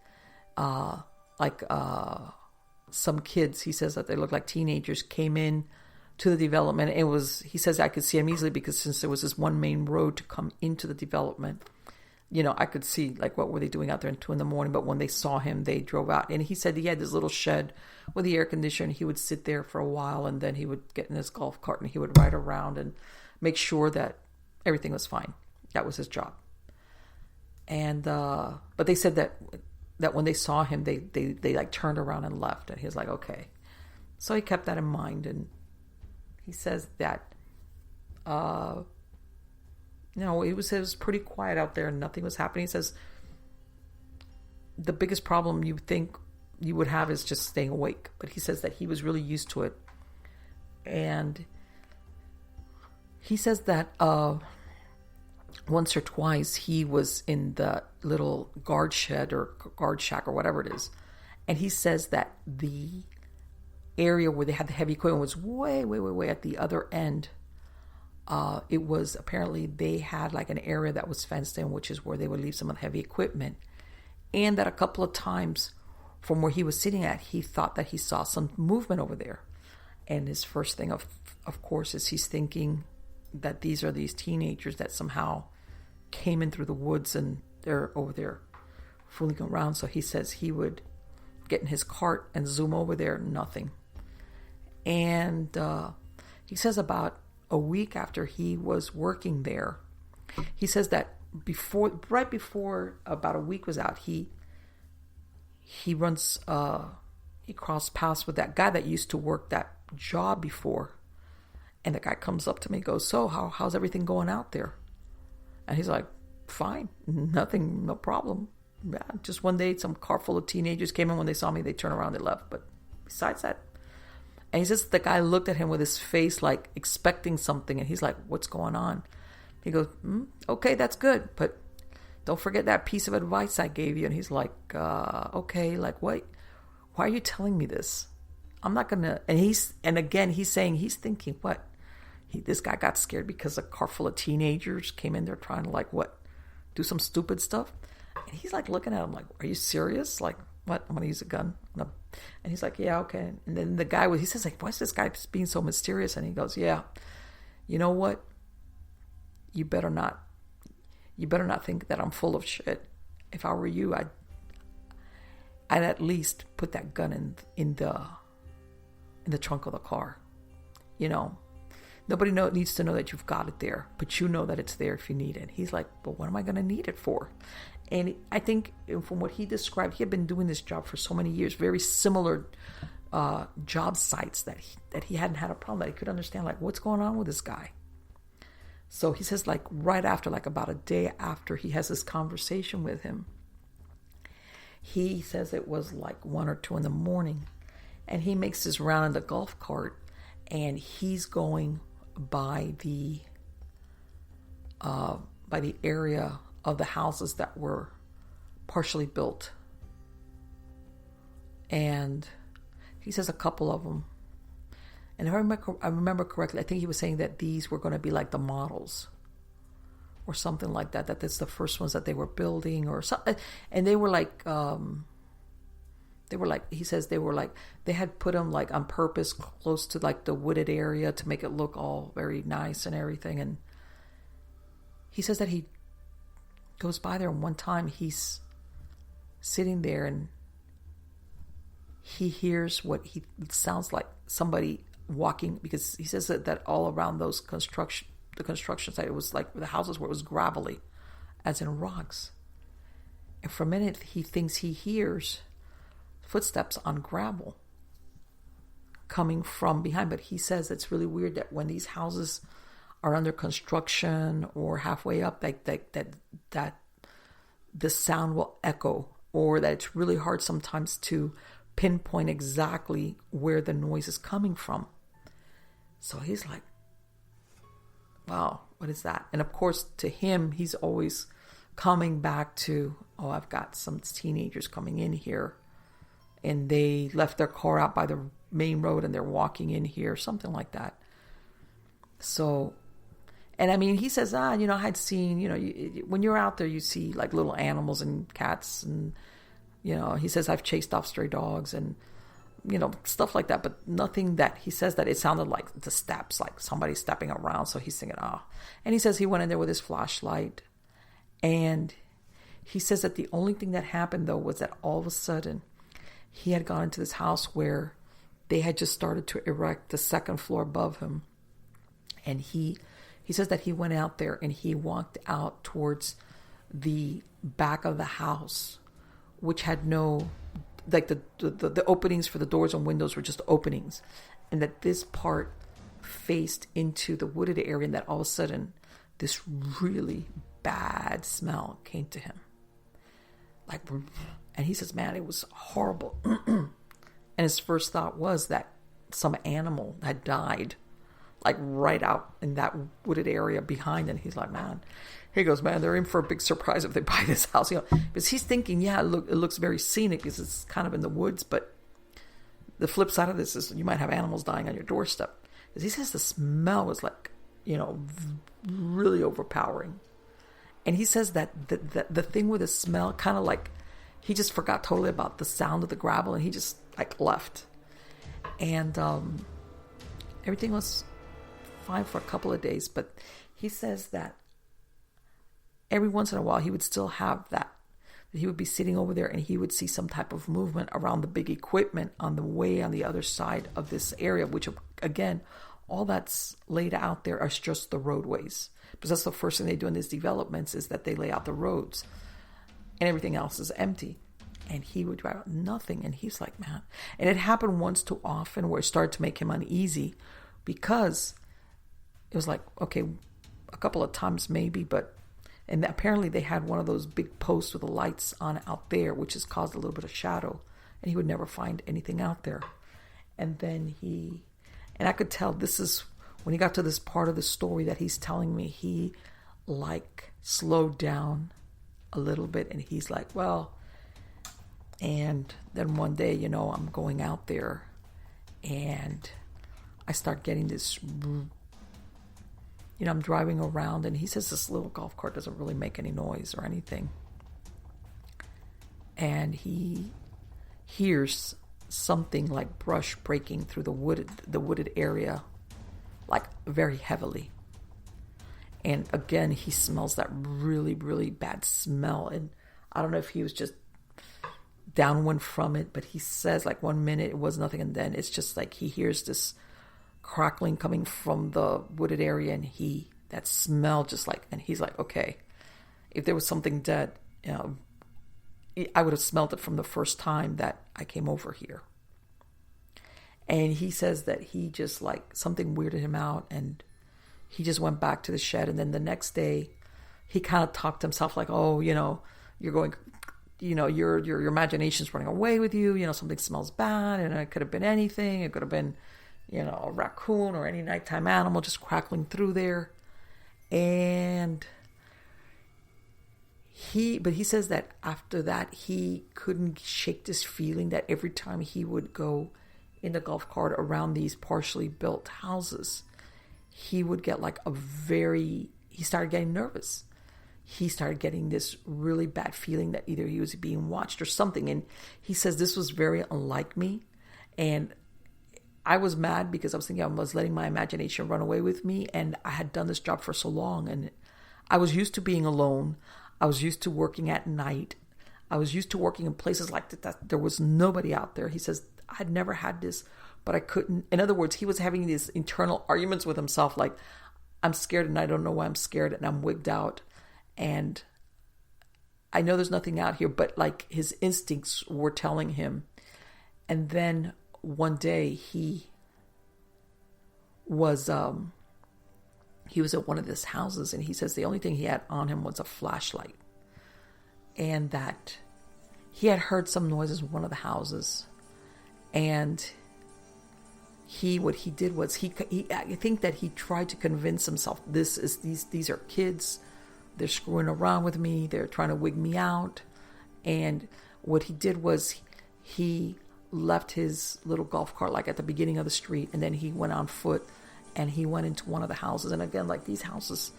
some kids, he says that they looked like teenagers, came in to the development. He says I could see him easily because since there was this one main road to come into the development, I could see like what were they doing out there at 2 a.m. But when they saw him, they drove out. And he said he had this little shed with the air conditioner. He would sit there for a while, and then he would get in his golf cart and he would ride around and make sure that everything was fine. That was his job. And but they said that when they saw him, they like turned around and left. And he was like, okay. So he kept that in mind, and he says that it was pretty quiet out there and nothing was happening. He says the biggest problem you think you would have is just staying awake. But he says that he was really used to it. And he says that once or twice he was in the little guard shed or guard shack or whatever it is. And he says that the area where they had the heavy equipment was way, way, way, way at the other end. It was apparently they had like an area that was fenced in, which is where they would leave some of the heavy equipment. And that a couple of times from where he was sitting at, he thought that he saw some movement over there. And his first thing, of course, is he's thinking that these are these teenagers that somehow came in through the woods and they're over there fooling around. So he says he would get in his cart and zoom over there, nothing. And he says about a week after he was working there, he says that right before about a week was out, he crossed paths with that guy that used to work that job before. And the guy comes up to me and goes, so how's everything going out there? And he's like, fine, nothing, no problem. Yeah, just one day, some car full of teenagers came in. When they saw me, they turned around, they left. But besides that, and he says the guy looked at him with his face like expecting something. And he's like, what's going on? He goes, okay, that's good. But don't forget that piece of advice I gave you. And he's like, okay, like what? Why are you telling me this? I'm not going to. And again, he's saying, he's thinking, what? This guy got scared because a car full of teenagers came in there trying to like what? do some stupid stuff. And he's like looking at him like, are you serious? Like, what? I'm going to use a gun. And he's like, yeah, okay. And then the guy, he says like, why is this guy being so mysterious? And he goes, yeah, you know what? You better not think that I'm full of shit. If I were you, I'd at least put that gun in the trunk of the car. You know, nobody needs to know that you've got it there, but you know that it's there if you need it. He's like, but what am I going to need it for? And I think from what he described, he had been doing this job for so many years, very similar job sites that he hadn't had a problem, that he could understand, like, what's going on with this guy. So he says, like, right after, like about a day after he has this conversation with him, he says it was like 1 or 2 in the morning, and he makes his round in the golf cart, and he's going by the area of the houses that were partially built. And he says a couple of them. And if I remember correctly, I think he was saying that these were going to be like the models or something like that, that that's the first ones that they were building or something. And they were like, he says they had put them like on purpose close to like the wooded area to make it look all very nice and everything. And he says that he goes by there, and one time he's sitting there and he hears what he sounds like somebody walking, because he says that all around the construction site, it was like the houses where it was gravelly, as in rocks. And for a minute he thinks he hears footsteps on gravel coming from behind, but he says it's really weird that when these houses are under construction or halfway up, that the sound will echo, or that it's really hard sometimes to pinpoint exactly where the noise is coming from. So he's like, wow, what is that? And of course, to him, he's always coming back to, oh, I've got some teenagers coming in here, and they left their car out by the main road and they're walking in here, something like that. So, and I mean, he says, I had seen, when you're out there, you see like little animals and cats, and, he says, I've chased off stray dogs and, stuff like that, but nothing that he says that it sounded like the steps, like somebody stepping around. So he's thinking, and he says he went in there with his flashlight, and he says that the only thing that happened though was that all of a sudden he had gone into this house where they had just started to erect the second floor above him. And he says that he went out there and he walked out towards the back of the house, which had no, like the openings for the doors and windows were just openings. And that this part faced into the wooded area, and that all of a sudden this really bad smell came to him. And he says, man, it was horrible. And his first thought was that some animal had died, like right out in that wooded area behind. And he's like, man, he goes, man, they're in for a big surprise if they buy this house. Because he's thinking, yeah, it looks very scenic because it's kind of in the woods. But the flip side of this is you might have animals dying on your doorstep. Because he says the smell was like, really overpowering. And he says that the thing with the smell, kind of like, he just forgot totally about the sound of the gravel, and he just like left. And everything was fine for a couple of days, but he says that every once in a while he would still have that he would be sitting over there and he would see some type of movement around the big equipment on the way on the other side of this area, which again, all that's laid out there are just the roadways, because that's the first thing they do in these developments, is that they lay out the roads and everything else is empty. And he would drive out nothing. And he's like, man. And it happened once too often where it started to make him uneasy, because it was like, okay, a couple of times maybe, and apparently they had one of those big posts with the lights on out there, which has caused a little bit of shadow, and he would never find anything out there. And then and I could tell this is when he got to this part of the story that he's telling me, he like slowed down a little bit, and he's like, well, and then one day, I'm going out there and I start getting this I'm driving around, and he says this little golf cart doesn't really make any noise or anything. And he hears something like brush breaking through the wooded area, like very heavily. And again, he smells that really, really bad smell. And I don't know if he was just downwind from it, but he says like 1 minute it was nothing, and then it's just like he hears this crackling coming from the wooded area, and that smell just like, and he's like, okay, if there was something dead, I would have smelled it from the first time that I came over here. And he says that he just like something weirded him out, and he just went back to the shed. And then the next day he kind of talked to himself like, oh, you're going, your imagination's running away with you, something smells bad, and it could have been anything. It could have been, a raccoon or any nighttime animal just crackling through there. And he says that after that, he couldn't shake this feeling that every time he would go in the golf cart around these partially built houses, he would get like he started getting nervous. He started getting this really bad feeling that either he was being watched or something. And he says this was very unlike me. And I was mad because I was thinking I was letting my imagination run away with me. And I had done this job for so long. And I was used to being alone. I was used to working at night. I was used to working in places like that. There was nobody out there. He says, I had never had this, but I couldn't. In other words, he was having these internal arguments with himself. Like, I'm scared and I don't know why I'm scared, and I'm wigged out. And I know there's nothing out here, but like his instincts were telling him. And then one day he was at one of his houses, and he says the only thing he had on him was a flashlight, and that he had heard some noises in one of the houses. And what he did was I think that he tried to convince himself these are kids. They're screwing around with me. They're trying to wig me out. And what he did was he left his little golf cart like at the beginning of the street, and then he went on foot and he went into one of the houses. And again, like these houses,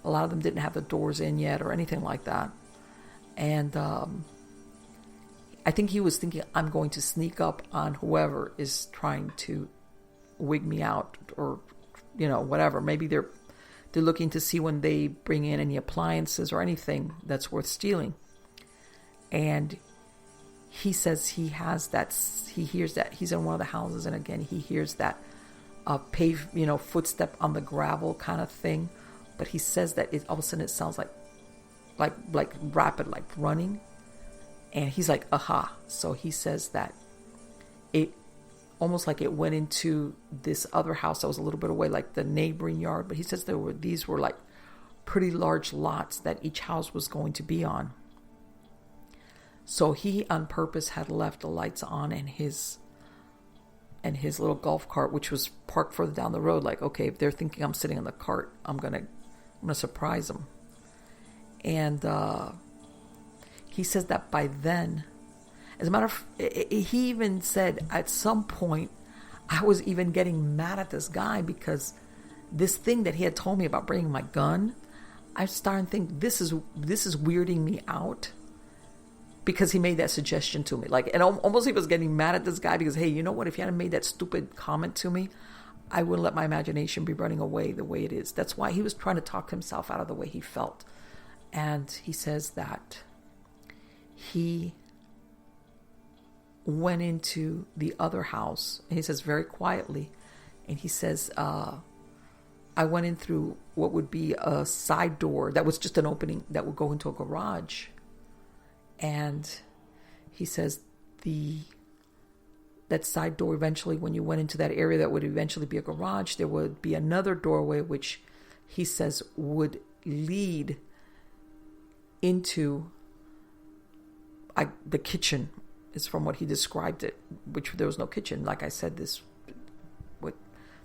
a lot of them didn't have the doors in yet or anything like that. And I think he was thinking, I'm going to sneak up on whoever is trying to wig me out, or whatever. Maybe they're looking to see when they bring in any appliances or anything that's worth stealing. And he says he hears that he's in one of the houses, and again he hears that footstep on the gravel kind of thing. But he says that all of a sudden it sounds like rapid, like running. And he's like, aha. So he says that it almost like it went into this other house that was a little bit away, like the neighboring yard. But he says these were like pretty large lots that each house was going to be on. So he on purpose had left the lights on in his little golf cart, which was parked further down the road. Like, okay, if they're thinking I'm sitting in the cart, I'm gonna surprise them. And he says that by then, as a matter of, he even said at some point, I was even getting mad at this guy because this thing that he had told me about bringing my gun, I started to think this is weirding me out, because he made that suggestion to me. Like, and almost he was getting mad at this guy because, hey, you know what? If he hadn't made that stupid comment to me, I wouldn't let my imagination be running away the way it is. That's why he was trying to talk himself out of the way he felt. And he says that he went into the other house, and he says very quietly, and he says, I went in through what would be a side door that was just an opening that would go into a garage. And he says that side door, eventually when you went into that area that would eventually be a garage, there would be another doorway which he says would lead into the kitchen, is from what he described it, which there was no kitchen. Like I said, this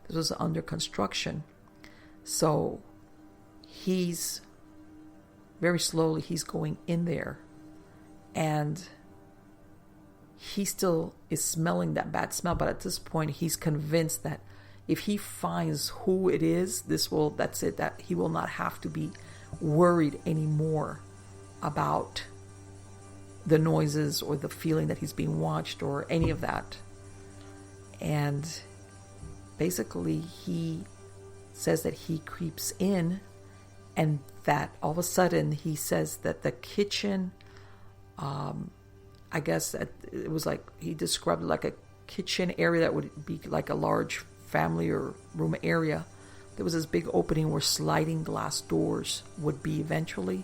was under construction. So he's very slowly, he's going in there, and he still is smelling that bad smell. But at this point, he's convinced that if he finds who it is, that's it, that he will not have to be worried anymore about the noises or the feeling that he's being watched or any of that. And basically he says that he creeps in, and that all of a sudden he says that the kitchen, I guess that it was like, he described it like a kitchen area that would be like a large family or room area. There was this big opening where sliding glass doors would be eventually,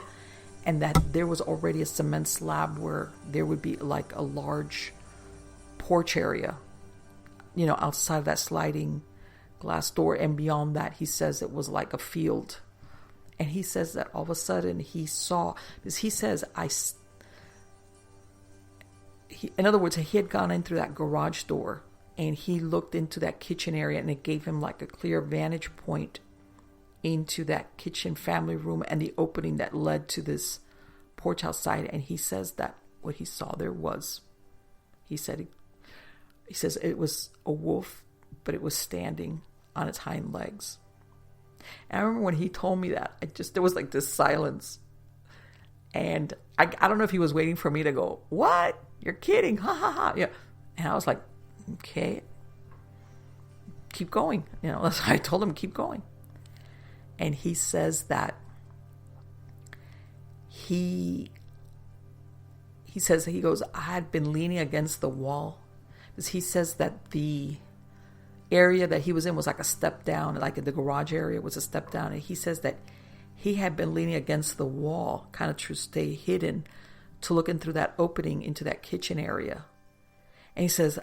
and that there was already a cement slab where there would be like a large porch area, outside of that sliding glass door. And beyond that, he says it was like a field. And he says that all of a sudden he saw, because he says, in other words, he had gone in through that garage door and he looked into that kitchen area, and it gave him like a clear vantage point into that kitchen family room and the opening that led to this porch outside. And he says that what he saw there was, he says it was a wolf, but it was standing on its hind legs. And I remember when he told me that, there was like this silence. And I don't know if he was waiting for me to go, "What? You're kidding. Ha ha ha." Yeah. And I was like, okay, keep going. That's why I told him, keep going. And he says that he goes, "I had been leaning against the wall." Because he says that the area that he was in was like a step down, like the garage area was a step down. And he says that he had been leaning against the wall, kind of to stay hidden, to look in through that opening into that kitchen area. And he says,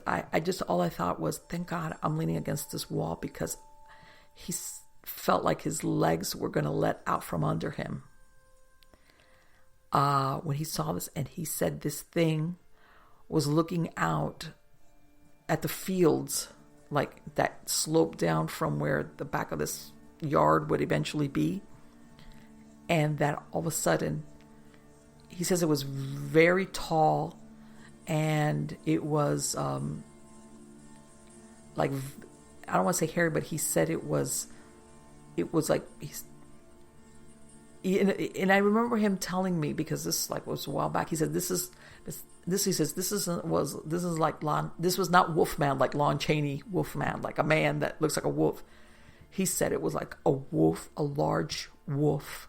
all I thought was, thank God I'm leaning against this wall, because he felt like his legs were going to let out from under him. When he saw this, and he said this thing was looking out at the fields, like that sloped down from where the back of this yard would eventually be. And that all of a sudden, he says it was very tall, and it was like, I don't want to say hairy, but he said it was like, and I remember him telling me, because this was a while back, he said this was not Wolfman, like Lon Chaney Wolfman, like a man that looks like a wolf. He said it was like a wolf, a large wolf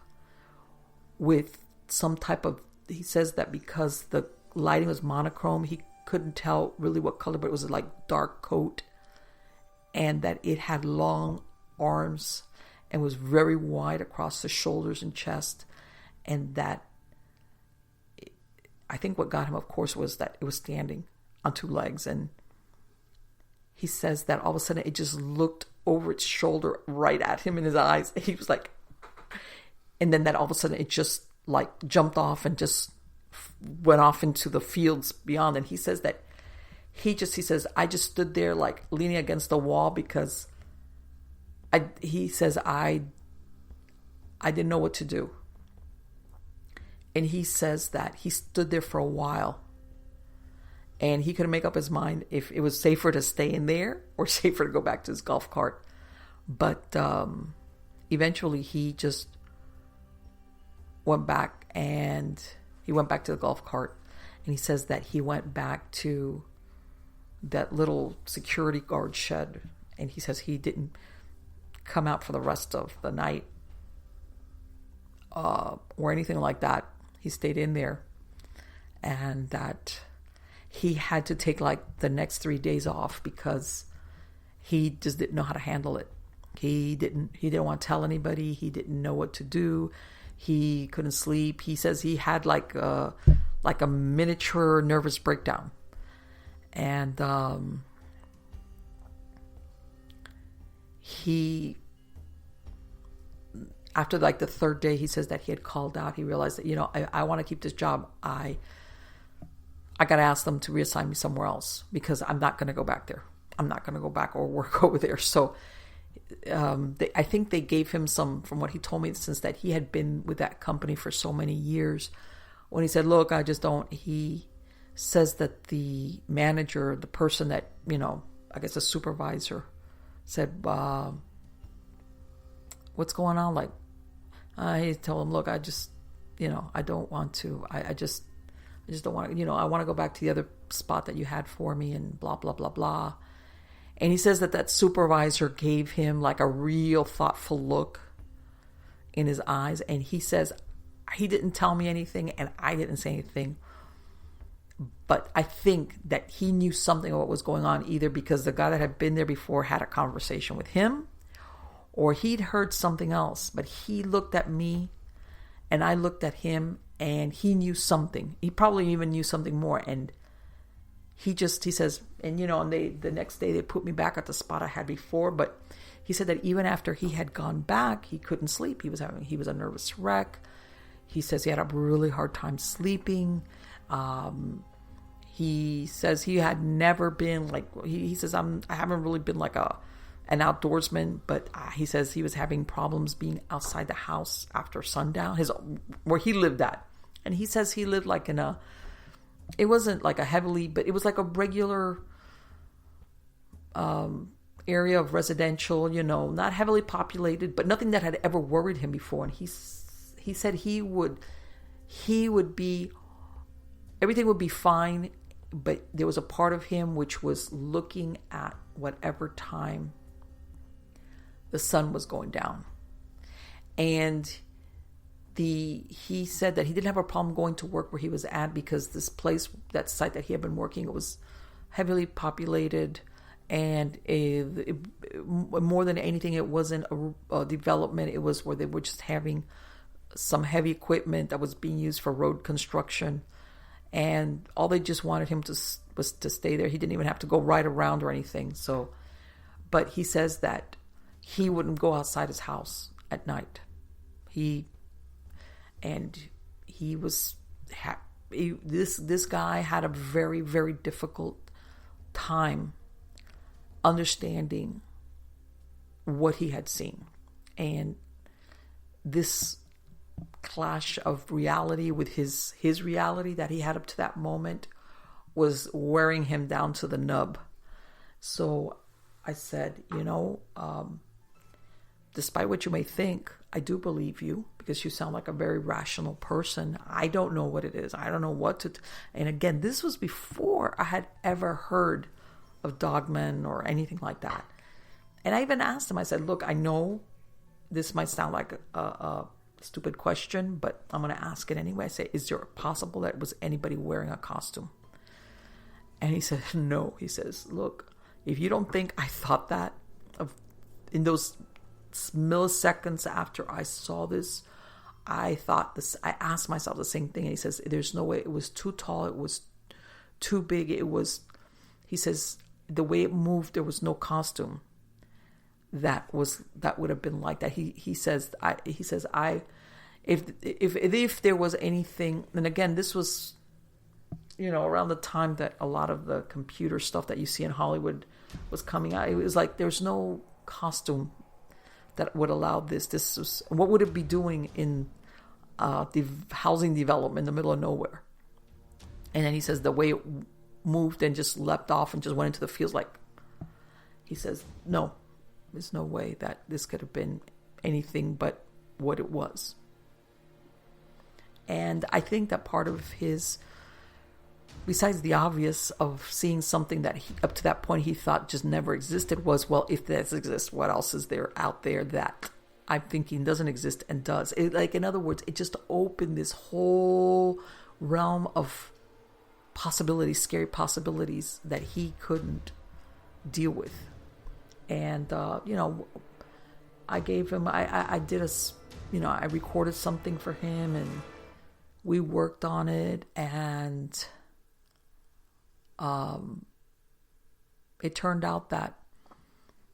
with some type of, he says that because the lighting was monochrome, he couldn't tell really what color, but it was like dark coat, and that it had long arms and was very wide across the shoulders and chest. And that, I think what got him, of course, was that it was standing on two legs. And he says that all of a sudden it just looked over its shoulder right at him in his eyes. He was like, and then that all of a sudden it just like jumped off and just went off into the fields beyond. And he says that he says, I just stood there like leaning against the wall, because he says, I didn't know what to do. And he says that he stood there for a while, and he couldn't make up his mind if it was safer to stay in there or safer to go back to his golf cart. But eventually he just went back, and he went back to the golf cart. And he says that he went back to that little security guard shed, and he says he didn't come out for the rest of the night or anything like that. He stayed in there, and that he had to take like the next 3 days off because he just didn't know how to handle it. He didn't want to tell anybody. He didn't know what to do. He couldn't sleep. He says he had like a miniature nervous breakdown. And he, after like the third day, he says that he had called out. He realized that, I want to keep this job. I got to ask them to reassign me somewhere else, because I'm not going to go back there. I'm not going to go back or work over there. So I think they gave him some, from what he told me, since that he had been with that company for so many years. When he said, look, I just don't, he says that the manager, the person that, I guess the supervisor, said, what's going on? Like, I told him, look, I just, I don't want to. I just don't want to, I want to go back to the other spot that you had for me and blah, blah, blah, blah. And he says that supervisor gave him like a real thoughtful look in his eyes. And he says, he didn't tell me anything and I didn't say anything. But I think that he knew something of what was going on, either because the guy that had been there before had a conversation with him, or he'd heard something else. But he looked at me and I looked at him, and he knew something. He probably even knew something more. And he says, and the next day they put me back at the spot I had before. But he said that even after he had gone back, he couldn't sleep. He was a nervous wreck. He says he had a really hard time sleeping. He says he had never been like, he says, I haven't really been like an outdoorsman, but he says he was having problems being outside the house after sundown, where he lived at. And he says he lived like it wasn't like a heavily, but it was like a regular area of residential, not heavily populated, but nothing that had ever worried him before. And he said he would be, everything would be fine, but there was a part of him which was looking at whatever time the sun was going down. And he said that he didn't have a problem going to work where he was at, because this place, that site that he had been working, it was heavily populated, and more than anything, it wasn't a development. It was where they were just having some heavy equipment that was being used for road construction, and all they just wanted him was to stay there. He didn't even have to go right around or anything. So, but he says that he wouldn't go outside his house at night. This guy had a very, very difficult time understanding what he had seen. And this clash of reality with his reality that he had up to that moment was wearing him down to the nub. So I said, despite what you may think, I do believe you, because you sound like a very rational person. I don't know what it is. I don't know what to... And again, this was before I had ever heard of Dogman or anything like that. And I even asked him, I said, look, I know this might sound like a stupid question, but I'm going to ask it anyway. I say, is there possible that it was anybody wearing a costume? And he said, no. He says, look, if you don't think I thought that in those milliseconds after I saw this, I thought this. I asked myself the same thing. And he says, there's no way. It was too tall. It was too big. He says, the way it moved, there was no costume that would have been like that. He says, if there was anything, and again, this was, around the time that a lot of the computer stuff that you see in Hollywood was coming out. It was like, there's no costume that would allow this. This was, what would it be doing in the housing development in the middle of nowhere? And then he says the way it moved and just leapt off and just went into the fields, like, he says, no, there's no way that this could have been anything but what it was. And I think that part of his, besides the obvious of seeing something that up to that point he thought just never existed, was, well, if this exists, what else is there out there that I'm thinking doesn't exist and does? In other words, it just opened this whole realm of possibilities, scary possibilities that he couldn't deal with. And, I gave him, I did I recorded something for him, and we worked on it, and it turned out that,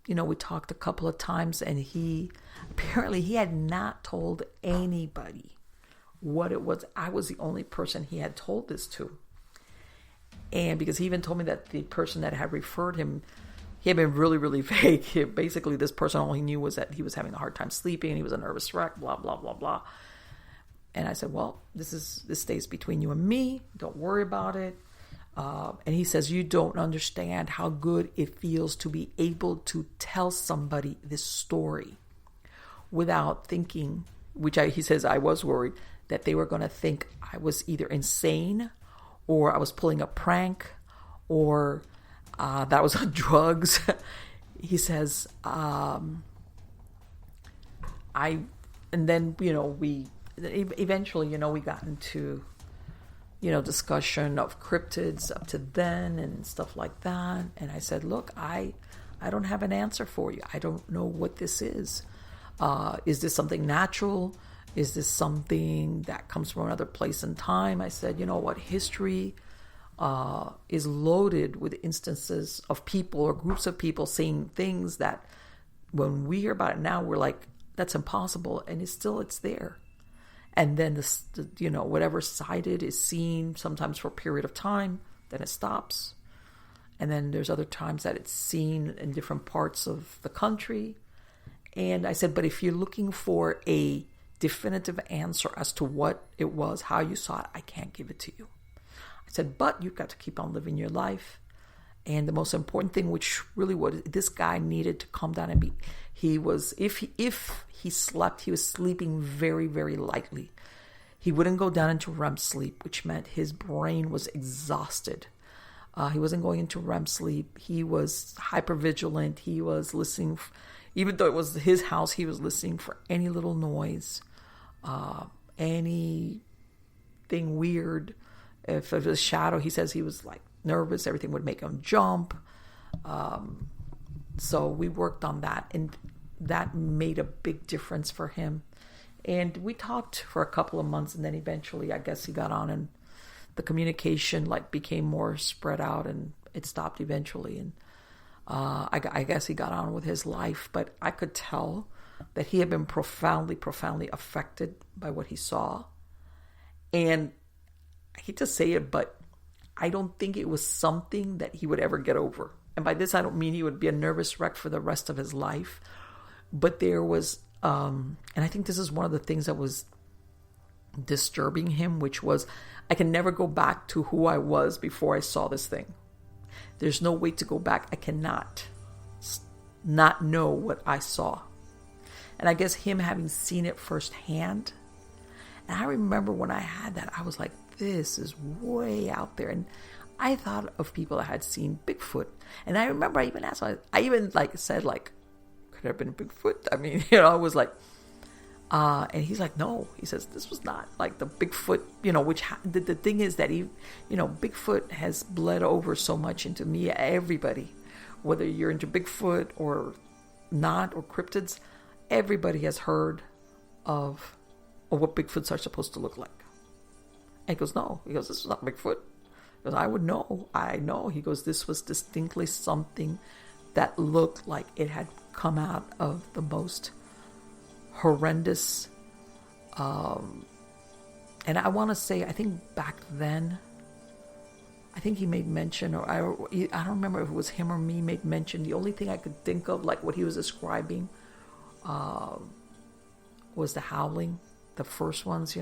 we talked a couple of times, and he had not told anybody what it was. I was the only person he had told this to. And because he even told me that the person that had referred him, he had been really, really vague. Basically, this person, all he knew was that he was having a hard time sleeping and he was a nervous wreck, blah, blah, blah, blah. And I said, well, this stays between you and me. Don't worry about it. And he says, you don't understand how good it feels to be able to tell somebody this story without thinking, he says, I was worried that they were going to think I was either insane or I was pulling a prank or that I was on drugs. He says, and then, we eventually, we got into, discussion of cryptids up to then and stuff like that. And I said, look, I don't have an answer for you. I don't know what this is. Is this something natural? Is this something that comes from another place and time? I said, you know what? History is loaded with instances of people or groups of people saying things that when we hear about it now, we're like, that's impossible. And it's there. And then whatever cited is seen sometimes for a period of time, then it stops. And then there's other times that it's seen in different parts of the country. And I said, but if you're looking for a definitive answer as to what it was, how you saw it, I can't give it to you. I said, but you've got to keep on living your life. And the most important thing, which really what this guy needed to calm down and be, if he slept, he was sleeping very, very lightly. He wouldn't go down into REM sleep, which meant his brain was exhausted. He wasn't going into REM sleep. He was hypervigilant. He was listening, even though it was his house, he was listening for any little noise, anything weird. If it was a shadow, he says he was like nervous. Everything would make him jump. So we worked on that, and that made a big difference for him. And we talked for a couple of months, and then eventually, I guess he got on, and the communication became more spread out, and it stopped eventually. And I guess he got on with his life, but I could tell that he had been profoundly, profoundly affected by what he saw. And I hate to say it, but I don't think it was something that he would ever get over. And by this, I don't mean he would be a nervous wreck for the rest of his life. But there was, and I think this is one of the things that was disturbing him, which was, I can never go back to who I was before I saw this thing. There's no way to go back. I cannot not know what I saw. And I guess him having seen it firsthand. And I remember when I had that, I was like, this is way out there. And I thought of people that had seen Bigfoot. And I remember I even asked, I even said, could it have been Bigfoot? I mean, I was like, and he's like, no. He says, this was not like the Bigfoot, which the thing is that Bigfoot has bled over so much into me, everybody, whether you're into Bigfoot or not, or cryptids, everybody has heard of what Bigfoots are supposed to look like. And he goes, no. He goes, this is not Bigfoot. He goes, I would know. I know. He goes, this was distinctly something that looked like it had come out of the most horrendous. And I want to say, I think back then, I think he made mention, or I don't remember if it was him or me made mention. The only thing I could think of, what he was describing, was the howling, the first ones,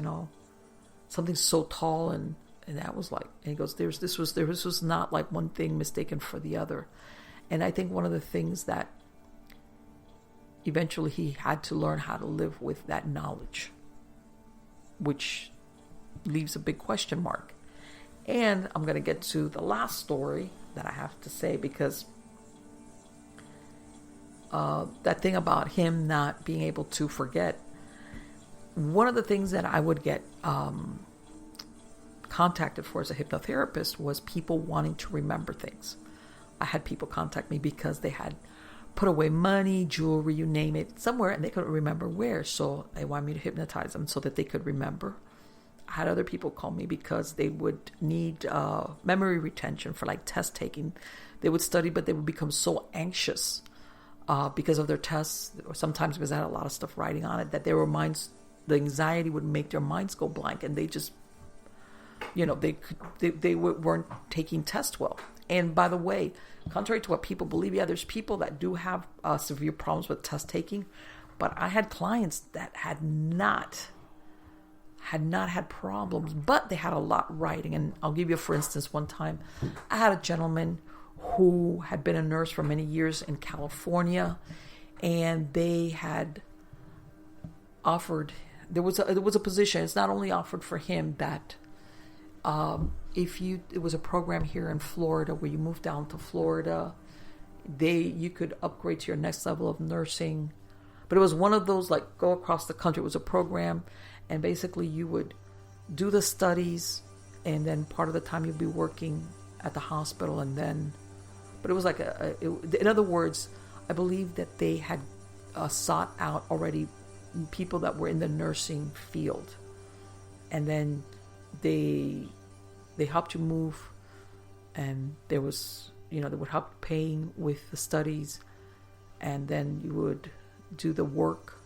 something so tall, and that was and he goes, this was not like one thing mistaken for the other. And I think one of the things that eventually he had to learn how to live with that knowledge, which leaves a big question mark. And I'm going to get to the last story that I have to say, because that thing about him not being able to forget, one of the things that I would get contacted for as a hypnotherapist was people wanting to remember things. I had people contact me because they had put away money, jewelry, you name it, somewhere, and they couldn't remember where. So they wanted me to hypnotize them so that they could remember. I had other people call me because they would need memory retention for test taking. They would study, but they would become so anxious because of their tests, or sometimes because I had a lot of stuff writing on it, that their minds, the anxiety would make their minds go blank, and they just, they weren't taking tests well. And by the way, contrary to what people believe, there's people that do have severe problems with test taking, but I had clients that had not had not had problems, but they had a lot riding. And I'll give you, for instance, one time I had a gentleman who had been a nurse for many years in California, and they had offered, there was a position, it's not only offered for him, that it was a program here in Florida where you move down to Florida, you could upgrade to your next level of nursing. But it was one of those, like, go across the country. It was a program, and basically you would do the studies, and then part of the time you'd be working at the hospital, and then, but it was like in other words, I believe that they had sought out already people that were in the nursing field, and then they helped you move, and there was, they would help paying with the studies, and then you would do the work,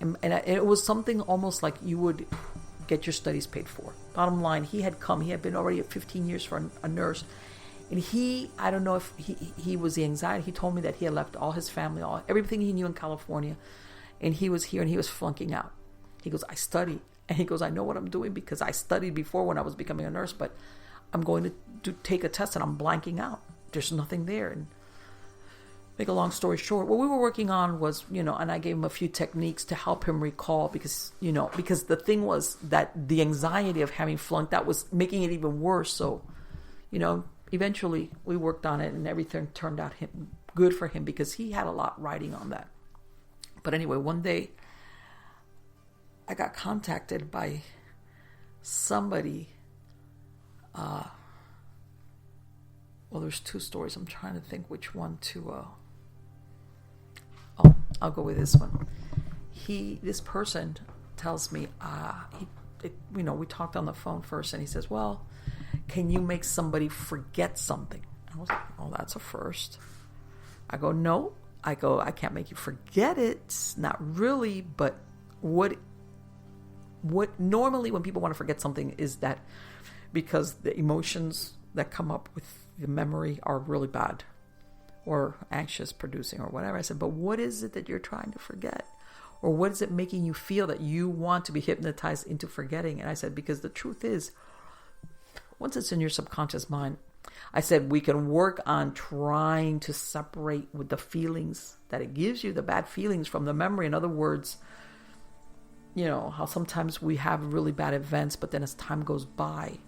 and it was something almost like you would get your studies paid for. Bottom line, he had been already at 15 years for a nurse, and I don't know if he was the anxiety. He told me that he had left all his family, everything he knew in California, and he was here, and he was flunking out. He goes, I study, and he goes, I know what I'm doing because I studied before when I was becoming a nurse, but I'm going to take a test and I'm blanking out. There's nothing there. And make a long story short, what we were working on was, and I gave him a few techniques to help him recall, because the thing was that the anxiety of having flunked out was making it even worse. So, eventually we worked on it, and everything turned out good for him because he had a lot riding on that. But anyway, one day I got contacted by somebody. Well, there's two stories. I'm trying to think which one to. I'll go with this one. This person tells me, we talked on the phone first, and he says, well, can you make somebody forget something? I was like, oh, that's a first. I go, no. I can't make you forget it. Not really, but what normally when people want to forget something is that because the emotions that come up with the memory are really bad or anxious producing or whatever. I said, but what is it that you're trying to forget? Or what is it making you feel that you want to be hypnotized into forgetting? And I said, because the truth is, once it's in your subconscious mind, I said, we can work on trying to separate with the feelings that it gives you, the bad feelings, from the memory. In other words, how sometimes we have really bad events, but then as time goes by,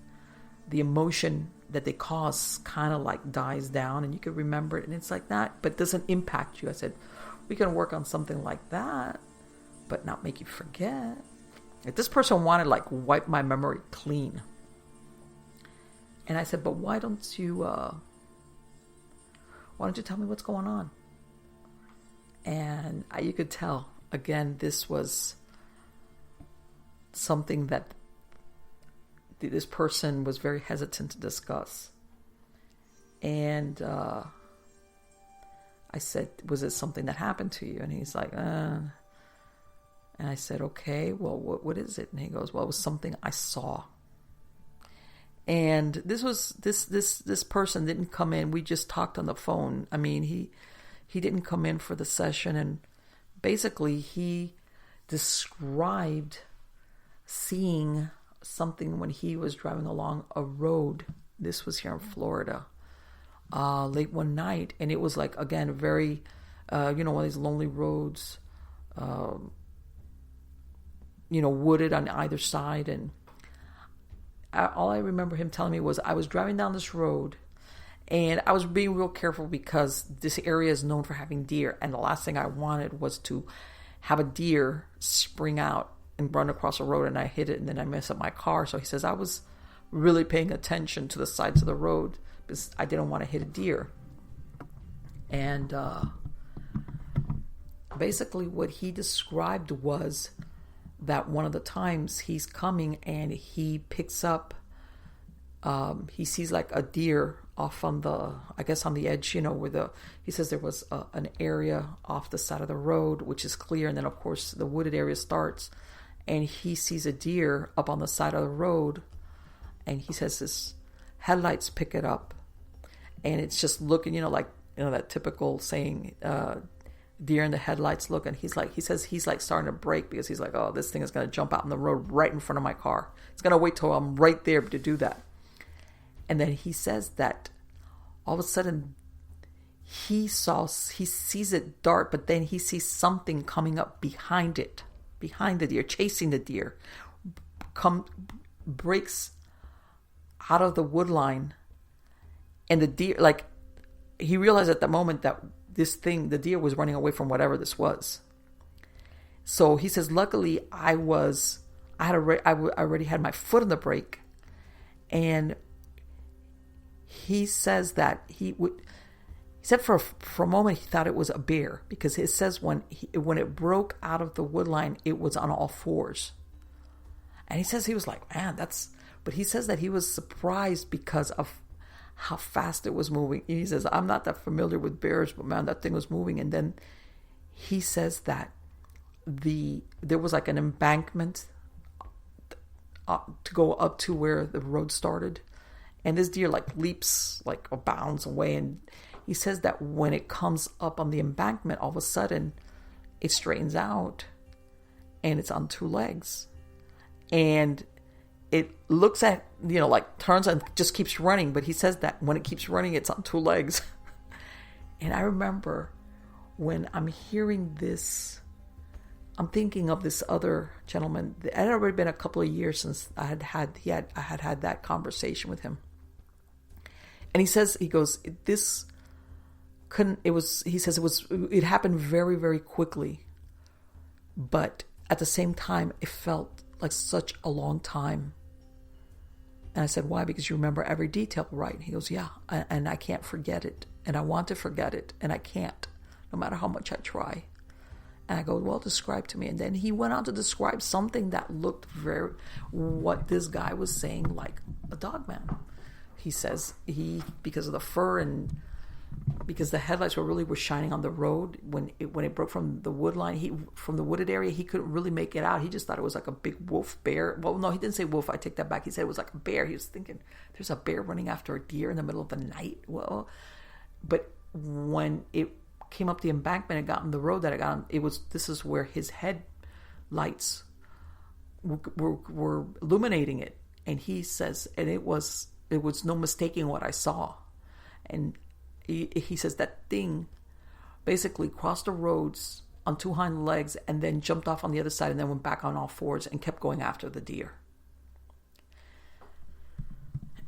the emotion that they cause kind of like dies down, and you can remember it, and it's like that, but doesn't impact you. I said, we can work on something like that, but not make you forget. If this person wanted like wipe my memory clean. And I said, but why don't you tell me what's going on? And you could tell, again, this was something that this person was very hesitant to discuss. And I said, was it something that happened to you? And he's like, And I said, okay, well, what is it? And he goes, well, it was something I saw. And this person didn't come in. We just talked on the phone. I mean, he didn't come in for the session, and basically he described seeing something when he was driving along a road. This was here in Florida, late one night, and it was like, again, very, one of these lonely roads, wooded on either side, and all I remember him telling me was I was driving down this road, and I was being real careful because this area is known for having deer, and the last thing I wanted was to have a deer spring out and run across the road, and I hit it, and then I mess up my car. So he says I was really paying attention to the sides of the road because I didn't want to hit a deer. And basically what he described was that one of the times he's coming and he picks up, he sees like a deer off on the edge, where he says there was an area off the side of the road, which is clear. And then of course the wooded area starts, and he sees a deer up on the side of the road, and he says his headlights pick it up, and it's just looking, that typical saying, deer in the headlights look, and he says he's like starting to brake because he's like, oh, this thing is going to jump out in the road right in front of my car. It's going to wait till I'm right there to do that. And then he says that all of a sudden he sees it dart, but then he sees something coming up behind the deer, chasing the deer, breaks out of the wood line, and the deer, like, he realized at the moment that the deer was running away from whatever this was. So he says, luckily I already had my foot on the brake, and he says that he said for a moment he thought it was a bear, because it says when it broke out of the wood line, it was on all fours. And he says he was like, man, but he says that he was surprised because of how fast it was moving. He says, I'm not that familiar with bears, but man, that thing was moving. And then he says that there was like an embankment to go up to where the road started. And this deer like leaps, like, or bounds away. And he says that when it comes up on the embankment, all of a sudden it straightens out and it's on two legs. And it looks at, like, turns and just keeps running. But he says that when it keeps running, it's on two legs. And I remember when I'm hearing this, I'm thinking of this other gentleman. It had already been a couple of years since I had had that conversation with him. And he says, he says it happened very, very quickly. But at the same time, it felt like such a long time. And I said, why? Because you remember every detail, right? And he goes, yeah, and I can't forget it. And I want to forget it, and I can't, no matter how much I try. And I go, well, describe to me. And then he went on to describe something that looked what this guy was saying, like a dogman. He says because of the fur and because the headlights were shining on the road when it broke from the wood line, from the wooded area, he couldn't really make it out. He just thought it was like a big wolf bear. Well, no, he didn't say wolf. I take that back. He said it was like a bear. He was thinking there's a bear running after a deer in the middle of the night. Well, but when it came up the embankment and got on the road that it got on, this is where his headlights were illuminating it. And he says, and it was no mistaking what I saw. And he says that thing basically crossed the roads on two hind legs and then jumped off on the other side and then went back on all fours and kept going after the deer.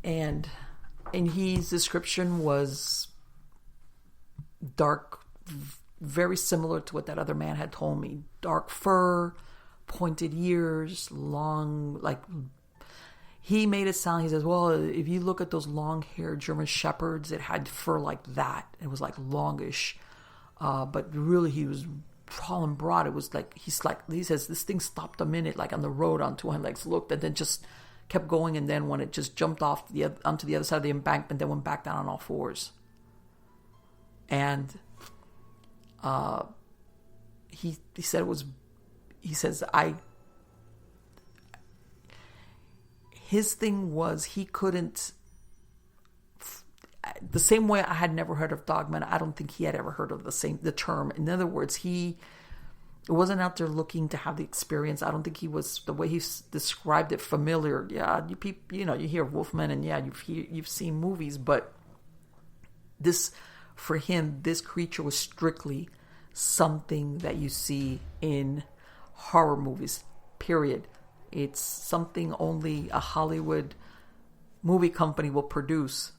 And his description was dark, very similar to what that other man had told me. Dark fur, pointed ears, long, like, he made it sound, he says, well, if you look at those long-haired German shepherds, it had fur like that. It was like longish. But really he was tall and broad. It was like, he says, this thing stopped a minute, like on the road on two hind legs, looked, and then just kept going. And then when it just jumped off onto the other side of the embankment, then went back down on all fours. And he said it was, he says, his thing was he couldn't, the same way I had never heard of Dogman, I don't think he had ever heard of the term. In other words, he wasn't out there looking to have the experience. I don't think he was, the way he described it, familiar. Yeah, you hear Wolfman, and yeah, you've seen movies, but this, for him, this creature was strictly something that you see in horror movies, period. It's something only a Hollywood movie company will produce.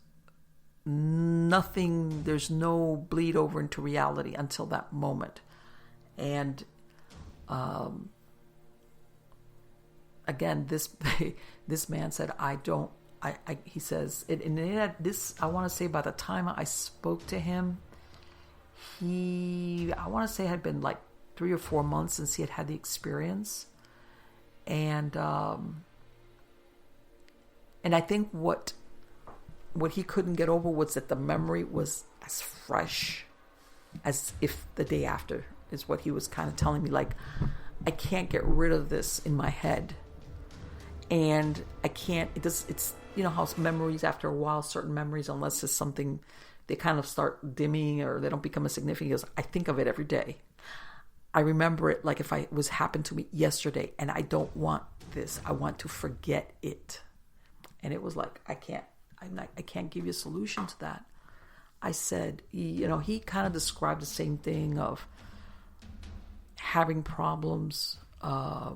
Nothing, there's no bleed over into reality until that moment. And again, this man said, he says, and it had this, I want to say by the time I spoke to him, I want to say it had been like 3 or 4 months since he had had the experience. And I think what he couldn't get over was that the memory was as fresh as if the day after, is what he was kind of telling me. Like, I can't get rid of this in my head. And I can't, it's, how memories after a while, certain memories, unless it's something they kind of start dimming or they don't become as significant. He goes, I think of it every day. I remember it like if it was happened to me yesterday, and I don't want this. I want to forget it. And it was like, I can't give you a solution to that. I said, he kind of described the same thing of having problems. I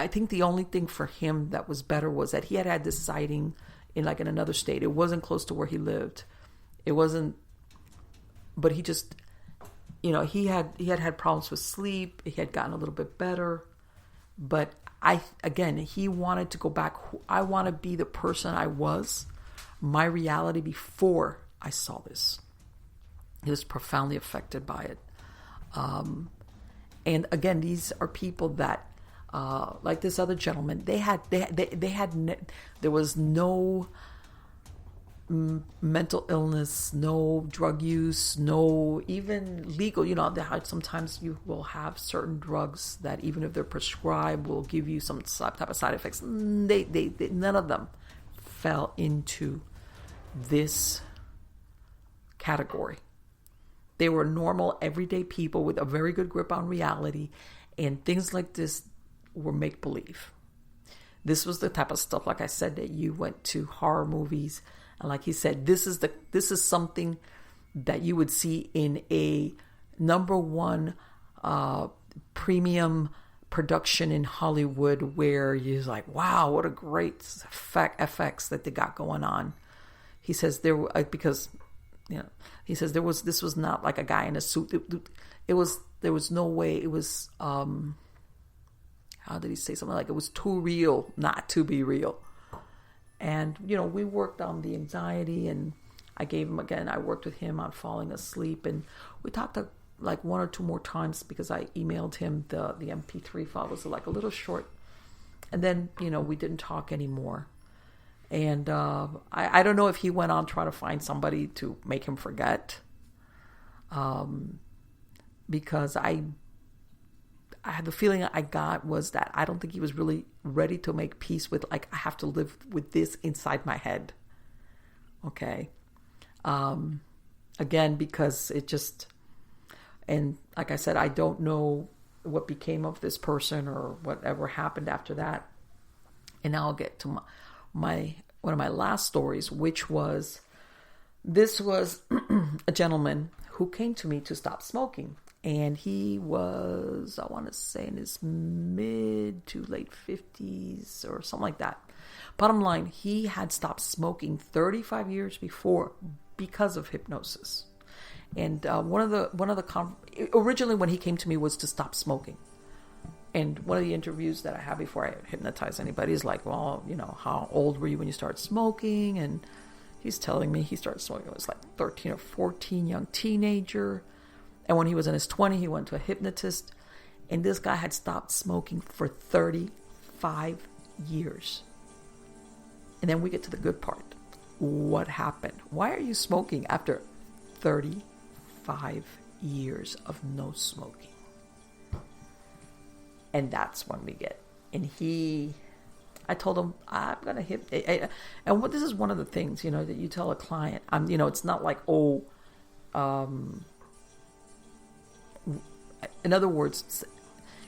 think the only thing for him that was better was that he had this sighting in another state. It wasn't close to where he lived. It wasn't, but he just, he had problems with sleep. He had gotten a little bit better, but he wanted to go back. I want to be the person I was, my reality before I saw this. He was profoundly affected by it. And again, these are people that, like this other gentleman, there was no mental illness, no drug use, no even legal, sometimes you will have certain drugs that even if they're prescribed will give you some type of side effects. They none of them fell into this category. They were normal, everyday people with a very good grip on reality, and things like this were make-believe. This was the type of stuff, like I said, that you went to horror movies, and like he said, this is something that you would see in a #1 premium production in Hollywood, where you're like, wow, what a great effects that they got going on. He says he says this was not like a guy in a suit. There was no way. It was how did he say something like it was too real not to be real. And we worked on the anxiety, and I worked with him on falling asleep, and we talked like 1 or 2 more times because I emailed him the MP3 file. It was like a little short, and then we didn't talk anymore. And I don't know if he went on trying to find somebody to make him forget, because I had the feeling I got was that I don't think he was really ready to make peace with, like, I have to live with this inside my head. Okay. Again, because it just, and like I said, I don't know what became of this person or whatever happened after that. And now I'll get to my one of my last stories, which was, this was a gentleman who came to me to stop smoking. And he was, I want to say, in his mid to late 50s or something like that. Bottom line, he had stopped smoking 35 years before because of hypnosis. And originally when he came to me was to stop smoking. And one of the interviews that I have before I hypnotize anybody is like, well, how old were you when you started smoking? And he's telling me he started smoking when he was like 13 or 14, young teenager. And when he was in his 20s, he went to a hypnotist. And this guy had stopped smoking for 35 years. And then we get to the good part. What happened? Why are you smoking after 35 years of no smoking? And that's when we get. And I told him, I'm going to hit. And this is one of the things, that you tell a client. It's not like, in other words,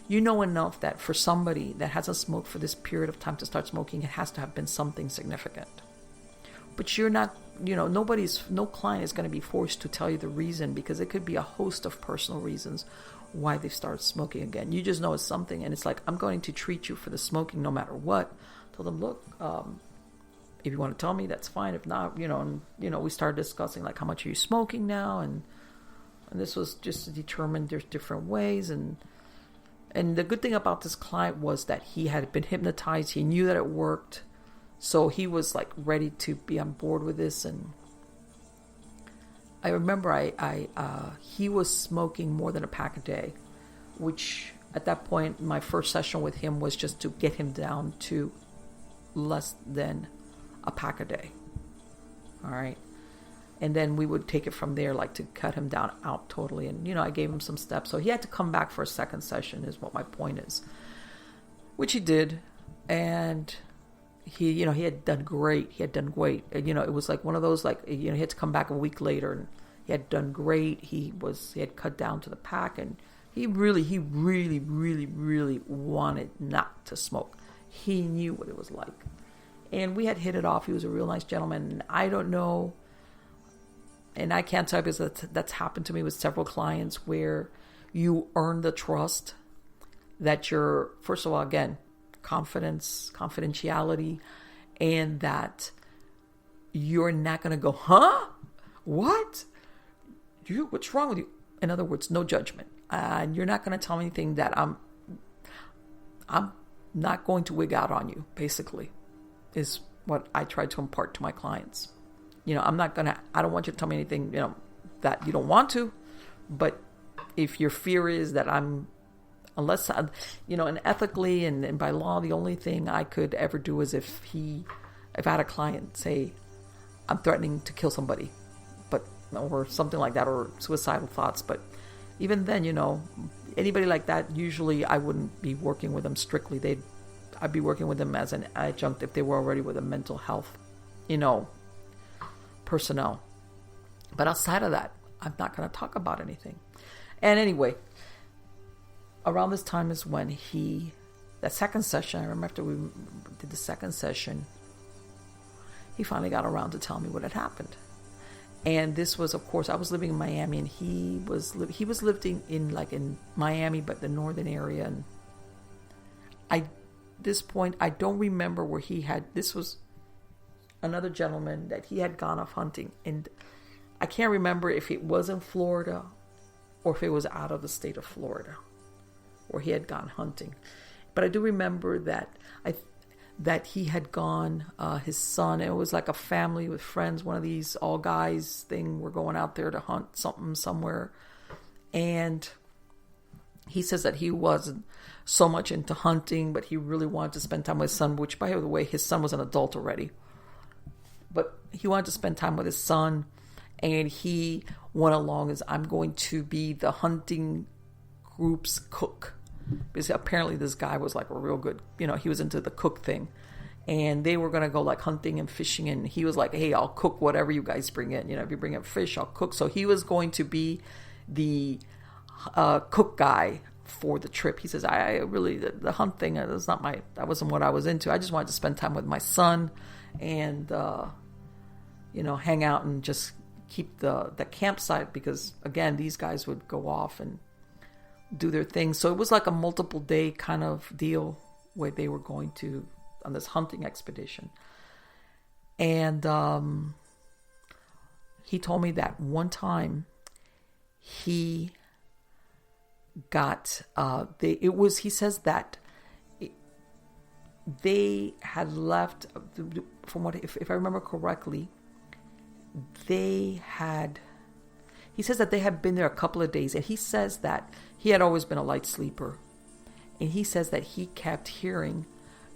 enough that for somebody that hasn't smoked for this period of time to start smoking, it has to have been something significant. But you're not, no client is going to be forced to tell you the reason, because it could be a host of personal reasons why they started smoking again. You just know it's something, and it's like, I'm going to treat you for the smoking no matter what. Tell them, look, if you want to tell me, that's fine. If not, we started discussing like, how much are you smoking now? And this was just to determine there's different ways. And the good thing about this client was that he had been hypnotized. He knew that it worked. So he was like ready to be on board with this. And I remember he was smoking more than a pack a day, which at that point, my first session with him was just to get him down to less than a pack a day. All right. And then we would take it from there, like to cut him down out totally. And, I gave him some steps. So he had to come back for a second session is what my point is, which he did. And he had done great. He had done great. And, it was like one of those, like, he had to come back a week later, and he had done great. He had cut down to the pack, and he really, really wanted not to smoke. He knew what it was like. And we had hit it off. He was a real nice gentleman. And I don't know, and I can't tell you because that's happened to me with several clients where you earn the trust that you're, first of all, again, confidentiality, and that you're not going to go, huh? What? What's wrong with you? In other words, no judgment. And you're not going to tell me anything that I'm not going to wig out on you, basically, is what I try to impart to my clients. I don't want you to tell me anything, that you don't want to, but if your fear is that and ethically and by law, the only thing I could ever do is if I had a client say, I'm threatening to kill somebody, or something like that, or suicidal thoughts. But even then, anybody like that, usually I wouldn't be working with them strictly. I'd be working with them as an adjunct if they were already with a mental health, personnel. But outside of that, I'm not going to talk about anything. And anyway, around this time is when that second session, I remember after we did the second session, he finally got around to tell me what had happened. And this was, of course, I was living in Miami, and he was living in Miami, but the northern area. And this point, I don't remember where this was another gentleman that he had gone off hunting. And I can't remember if it was in Florida or if it was out of the state of Florida where he had gone hunting. But I do remember that he had gone, his son, it was like a family with friends, one of these all guys thing, we're going out there to hunt something somewhere. And he says that he wasn't so much into hunting, but he really wanted to spend time with his son, which, by the way, his son was an adult already. But he wanted to spend time with his son, and he went along as, I'm going to be the hunting group's cook. Because apparently this guy was like a real good, he was into the cook thing. And they were going to go like hunting and fishing. And he was like, hey, I'll cook whatever you guys bring in. If you bring in fish, I'll cook. So he was going to be the cook guy for the trip. He says, I really, the hunt thing, that wasn't what I was into. I just wanted to spend time with my son and, hang out and just keep the campsite. Because again, these guys would go off and do their thing. So it was like a multiple day kind of deal where they were going to on this hunting expedition. And he told me that one time he got he says that they had left, from what, if I remember correctly, he says that they had been there a couple of days, and he says that he had always been a light sleeper. And he says that he kept hearing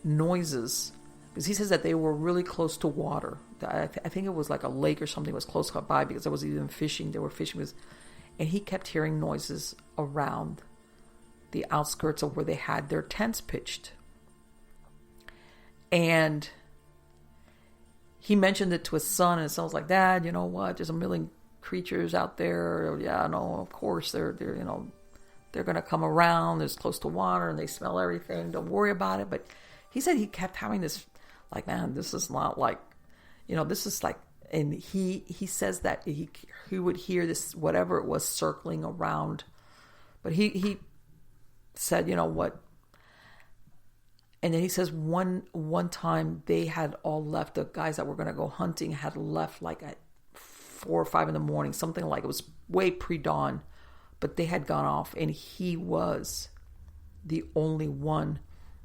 noises, because he says that they were really close to water. I think it was like a lake or something was close by, because there was even fishing. They were fishing. And he kept hearing noises around the outskirts of where they had their tents pitched. And he mentioned it to his son, and his son was like, Dad, you know what? There's a million creatures out there. Yeah, no, of course they're going to come around. It's close to water and they smell everything. Don't worry about it. But he said he kept having this, like, man, this is not like, this is like, and he says that he would hear this, whatever it was, circling around. But he said, you know what? And then he says one time they had all left, the guys that were going to go hunting had left like at 4 or 5 in the morning, something like, it was way pre-dawn, but they had gone off, and he was the only one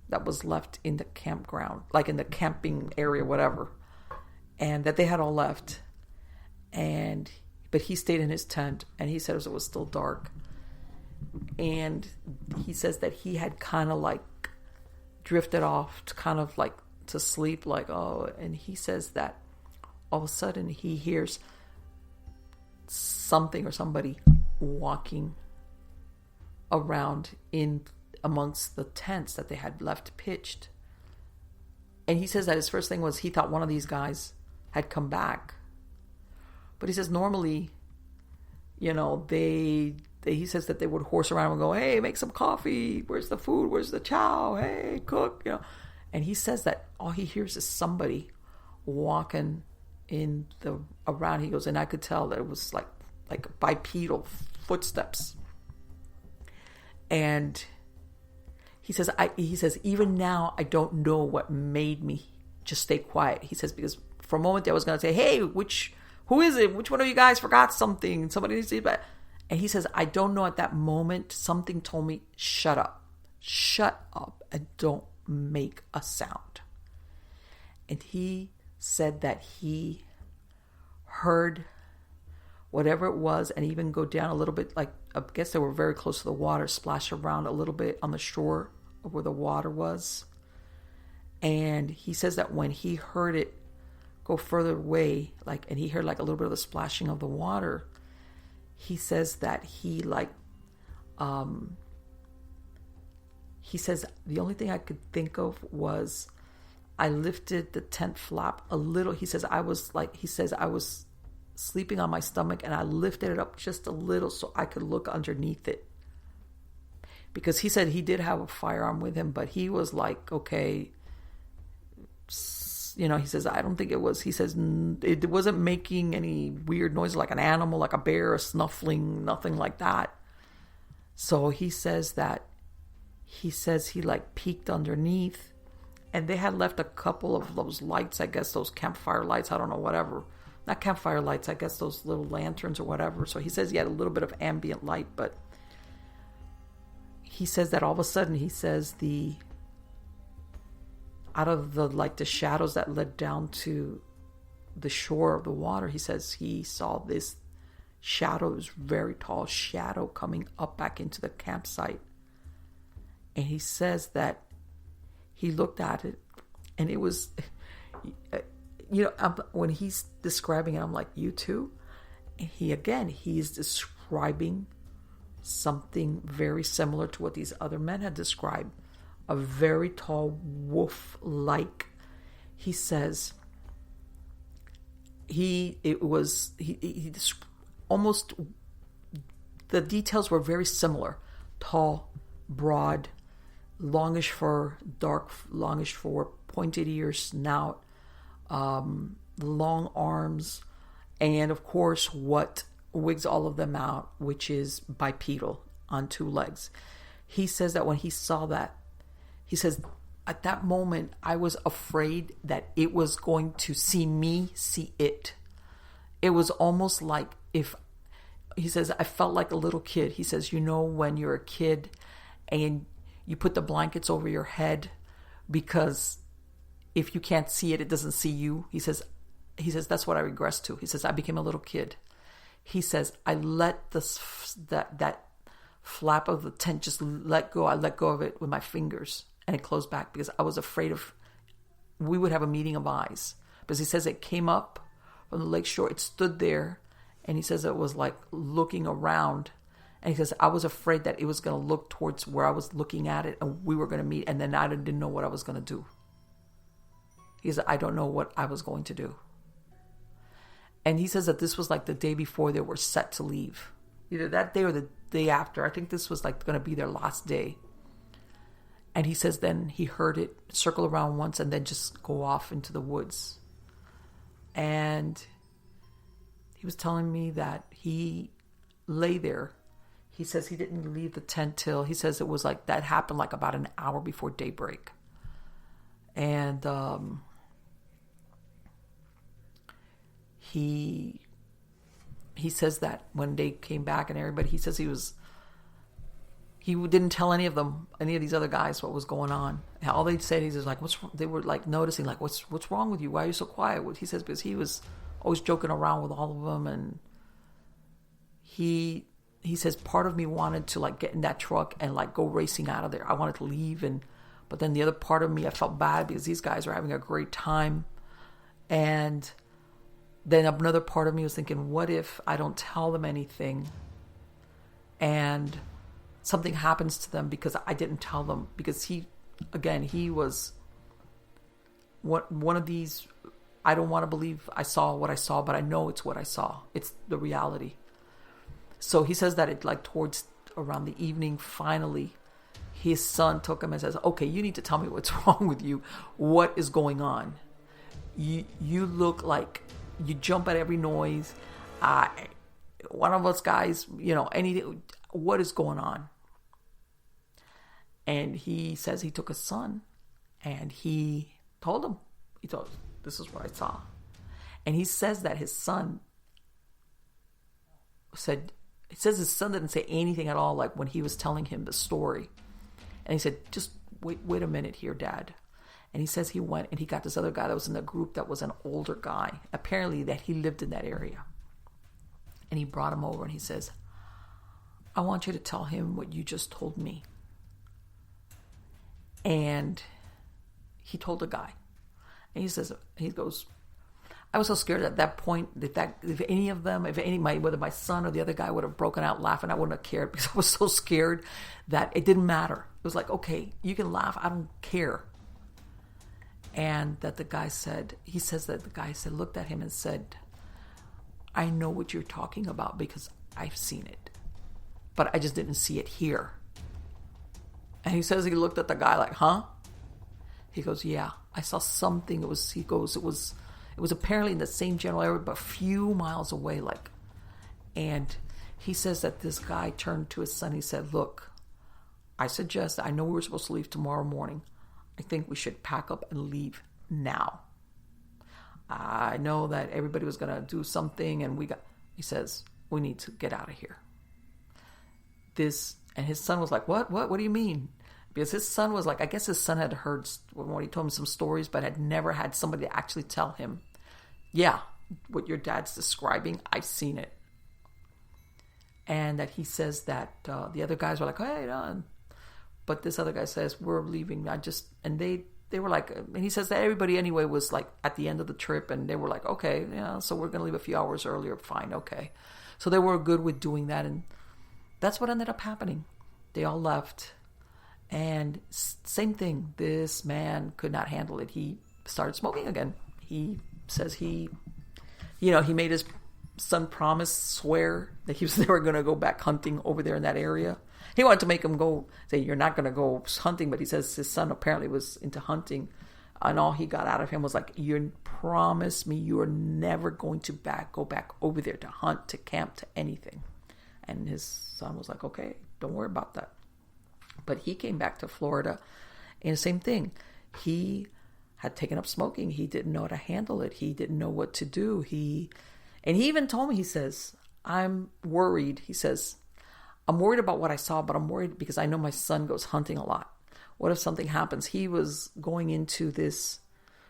that was left in the campground, like in the camping area, whatever, and that they had all left. But he stayed in his tent, and he said it was still dark. And he says that he had kind of like drifted off to kind of like to sleep, like, oh, and he says that all of a sudden he hears something or somebody walking around in amongst the tents that they had left pitched. And he says that his first thing was he thought one of these guys had come back. But he says normally, he says that they would horse around and go, hey, make some coffee. Where's the food? Where's the chow? Hey, cook. And he says that all he hears is somebody walking around. He goes, and I could tell that it was like bipedal footsteps. And he says, even now, I don't know what made me just stay quiet. He says, because for a moment there I was going to say, hey, who is it? Which one of you guys forgot something? Somebody needs to see that. And he says, I don't know, at that moment, something told me, shut up, and don't make a sound. And he said that he heard whatever it was, and even go down a little bit, like, I guess they were very close to the water, splash around a little bit on the shore of where the water was. And he says that when he heard it go further away, and he heard a little bit of the splashing of the water, he says that he says the only thing I could think of was I lifted the tent flap a little. He says I was sleeping on my stomach, and I lifted it up just a little so I could look underneath it. Because he said he did have a firearm with him, but he was like, okay, he says, I don't think it was, he says, it wasn't making any weird noise like an animal, like a bear, a snuffling, nothing like that. So he says he peeked underneath, and they had left a couple of those lights, I guess those campfire lights, I don't know, whatever. Not campfire lights, I guess those little lanterns or whatever. So he says he had a little bit of ambient light, but he says that all of a sudden, he says out of the shadows that led down to the shore of the water, he says he saw this shadow, this very tall shadow coming up back into the campsite. And he says that he looked at it, and it was, when he's describing it, I'm like, you too? And he's describing something very similar to what these other men had described. A very tall wolf-like. He says almost, the details were very similar. Tall, broad, longish fur, longish fur, pointed ears, snout, long arms, and of course what wigs all of them out, which is bipedal, on two legs. He says that when he saw that, he says, at that moment, I was afraid that it was going to see me see it. It was almost like he says, I felt like a little kid. He says, when you're a kid and you put the blankets over your head because if you can't see it, it doesn't see you. He says, that's what I regress to. He says, I became a little kid. He says, I let that flap of the tent just let go. I let go of it with my fingers, and it closed back because I was afraid we would have a meeting of eyes. Because he says it came up from the lake shore. It stood there, and he says it was like looking around. And he says, I was afraid that it was going to look towards where I was looking at it, and we were going to meet, and then I didn't know what I was going to do. He said, I don't know what I was going to do. And he says that this was like the day before they were set to leave. Either that day or the day after. I think this was like going to be their last day. And he says then he heard it circle around once and then just go off into the woods. And he was telling me that he lay there. He says he didn't leave the tent till, he says it was like, that happened like about an hour before daybreak. And he says that when they came back and everybody, he says he didn't tell any of these other guys what was going on. All they said, he's just like, they were like noticing, like, what's wrong with you? Why are you so quiet? He says, because he was always joking around with all of them. And he says, part of me wanted to like get in that truck and like go racing out of there. I wanted to leave. But then the other part of me, I felt bad because these guys are having a great time. And then another part of me was thinking, what if I don't tell them anything and something happens to them because I didn't tell them? Because he was one of these, I don't want to believe I saw what I saw, but I know it's what I saw. It's the reality. So he says that it like towards around the evening, finally, his son took him and says, okay, you need to tell me what's wrong with you. What is going on? You look like you jump at every noise. One of us guys, anything. What is going on? And he says he took his son and he told him, this is what I saw. And he says that his son his son didn't say anything at all, like when he was telling him the story. And he said, just wait a minute here, Dad. And he says he went and he got this other guy that was in the group that was an older guy, apparently that he lived in that area. And he brought him over and he says, I want you to tell him what you just told me. And he told the guy. And he goes, I was so scared at that point that if any of them, whether my son or the other guy would have broken out laughing, I wouldn't have cared because I was so scared that it didn't matter. It was like, okay, you can laugh, I don't care. And that the guy said, looked at him and said, I know what you're talking about because I've seen it, but I just didn't see it here. And he says he looked at the guy like, huh? He goes, yeah, I saw something. It was apparently in the same general area, but a few miles away, like. And he says that this guy turned to his son. He said, look, I know we were supposed to leave tomorrow morning. I think we should pack up and leave now. I know that everybody was going to do something and he says, we need to get out of here. And his son was like, what do you mean? Because his son was like, I guess his son had heard when he told him some stories, but had never had somebody to actually tell him, yeah, what your dad's describing, I've seen it. And that he says that the other guys were like, hey, no. But this other guy says, we're leaving. And they were like, and he says that everybody anyway was like at the end of the trip and they were like, okay, yeah, so we're going to leave a few hours earlier. Fine. Okay. So they were good with doing that. And that's what ended up happening. They all left. And same thing. This man could not handle it. He started smoking again. He says he made his son swear that he was never going to go back hunting over there in that area. He wanted to make him say, you're not going to go hunting, but he says his son apparently was into hunting, and all he got out of him was like, you promise me you are never going to go back over there to hunt, to camp, to anything. And his son was like, okay, don't worry about that. But he came back to Florida, and the same thing. He had taken up smoking. He didn't know how to handle it. He didn't know what to do. And he even told me, he says, I'm worried. He says, I'm worried about what I saw, but I'm worried because I know my son goes hunting a lot. What if something happens? He was going into this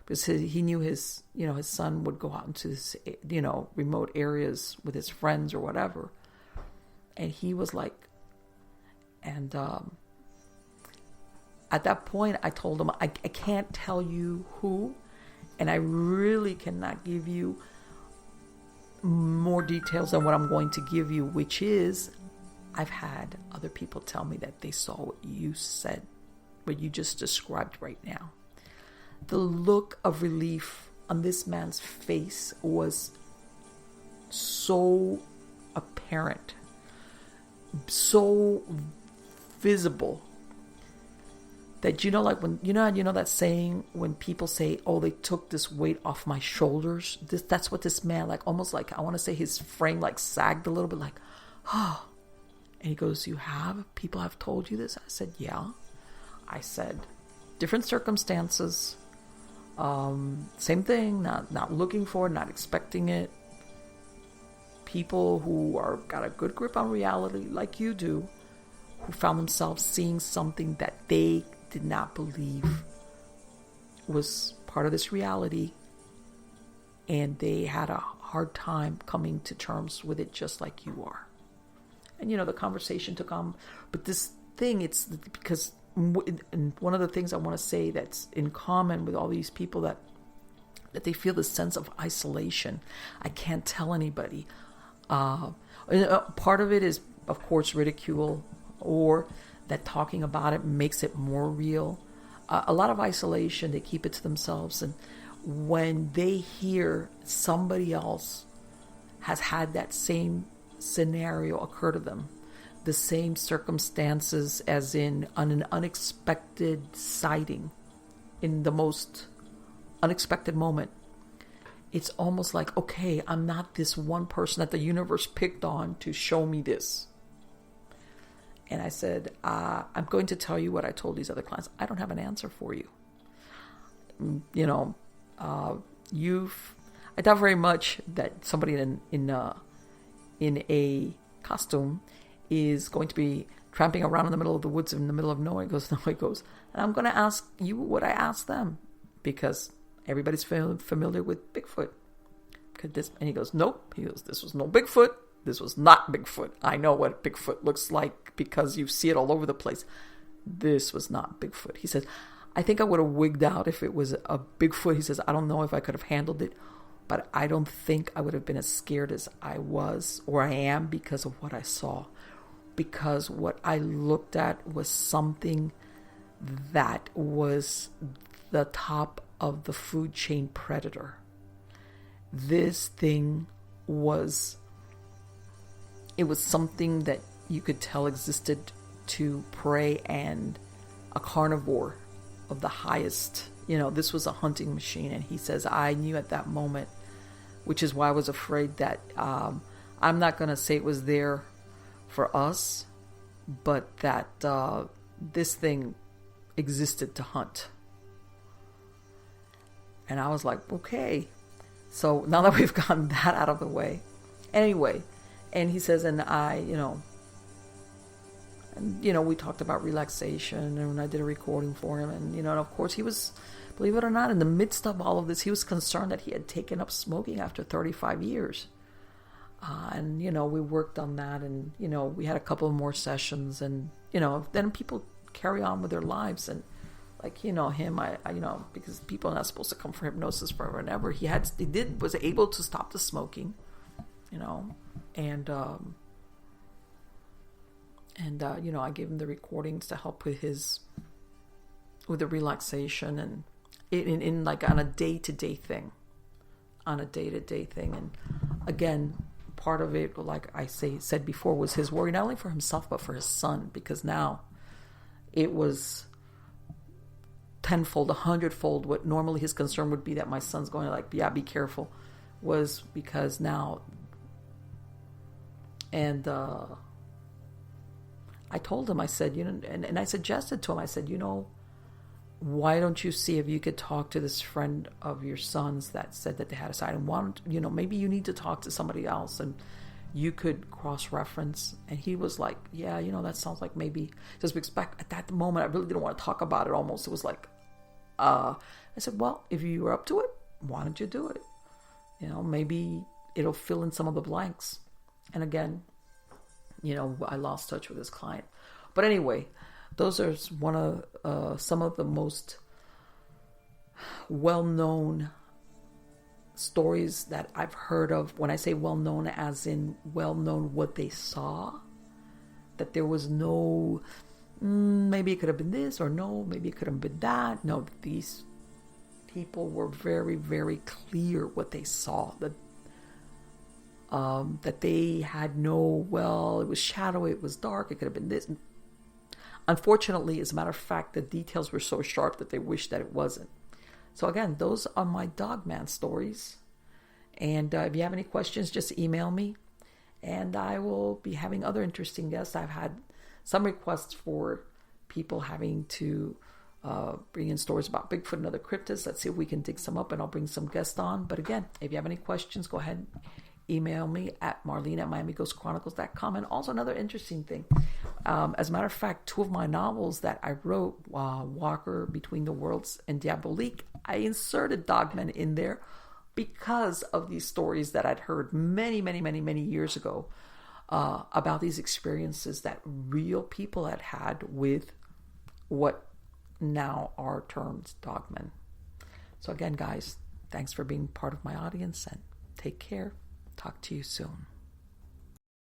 because he knew his son would go out into this, remote areas with his friends or whatever. And he was like, and at that point I told him, I can't tell you who, and I really cannot give you more details than what I'm going to give you, which is I've had other people tell me that they saw what you said, what you just described right now. The look of relief on this man's face was so apparent, so visible, that like when that saying when people say, oh, they took this weight off my shoulders. That's what this man, like almost like, I want to say his frame like sagged a little bit, like, oh. And he goes, people have told you this? I said, yeah. I said, different circumstances, same thing, not looking for it, not expecting it. People who got a good grip on reality like you do, who found themselves seeing something that they did not believe was part of this reality, and they had a hard time coming to terms with it just like you are. And the conversation took on, but this thing, it's because one of the things I want to say that's in common with all these people that they feel this sense of isolation. I can't tell anybody. Part of it is, of course, ridicule, or that talking about it makes it more real. a lot of isolation. They keep it to themselves. And when they hear somebody else has had that same scenario occur to them, the same circumstances, as in on an unexpected sighting, in the most unexpected moment, it's almost like, okay, I'm not this one person that the universe picked on to show me this. And I said, I'm going to tell you what I told these other clients. I don't have an answer for you. You know, I doubt very much that somebody in a costume is going to be tramping around in the middle of the woods in the middle of nowhere. He goes, and I'm going to ask you what I asked them, because everybody's familiar with Bigfoot. And he goes, nope. He goes, this was no Bigfoot. This was not Bigfoot. I know what Bigfoot looks like because you see it all over the place. This was not Bigfoot. He says, I think I would have wigged out if it was a Bigfoot. He says, I don't know if I could have handled it, but I don't think I would have been as scared as I was or I am because of what I saw. Because what I looked at was something that was the top of the food chain predator. This thing was, it was something that you could tell existed to prey, and a carnivore of the highest. You know, this was a hunting machine. And he says, I knew at that moment, which is why I was afraid that I'm not going to say it was there for us, but that this thing existed to hunt. And I was like, okay. So now that we've gotten that out of the way. Anyway, and he says, and I, we talked about relaxation, and I did a recording for him. And, and of course he was, believe it or not, in the midst of all of this, he was concerned that he had taken up smoking after 35 years. And, we worked on that, and, we had a couple of more sessions, and, then people carry on with their lives. And like, him, I because people are not supposed to come for hypnosis forever and ever. He was able to stop the smoking, and I gave him the recordings to help with the relaxation, and in like on a day-to-day thing. And again, part of it, like I said before, was his worry, not only for himself, but for his son, because now it was tenfold, 100-fold what normally his concern would be, that my son's going to, like, yeah, be careful, was because now, and I told him, I said, and I suggested to him, I said, why don't you see if you could talk to this friend of your son's that said that they had a side, and maybe you need to talk to somebody else, and you could cross-reference. And he was like, yeah, that sounds like maybe, just expect. At that moment, I really didn't want to talk about it. Almost, it was like, I said, well, if you were up to it, why don't you do it? Maybe it'll fill in some of the blanks. And again, I lost touch with this client. But anyway, those are some of the most well-known stories that I've heard of. When I say well-known, as in well-known what they saw, that there was no, maybe it could have been this, or no, maybe it could have been that. No, these people were very, very clear what they saw. That they had no, it was shadowy, it was dark, it could have been this. Unfortunately, as a matter of fact, the details were so sharp that they wished that it wasn't. So again, those are my Dogman stories. And if you have any questions, just email me. And I will be having other interesting guests. I've had some requests for people having to bring in stories about Bigfoot and other cryptids. Let's see if we can dig some up, and I'll bring some guests on. But again, if you have any questions, go ahead, email me at Marlene@MiamiGhostChronicles.com. And also another interesting thing, as a matter of fact, 2 of my novels that I wrote, Walker, Between the Worlds, and Diabolique, I inserted Dogman in there because of these stories that I'd heard many, many, many, many years ago about these experiences that real people had had with what now are termed Dogmen. So again, guys, thanks for being part of my audience, and take care. Talk to you soon.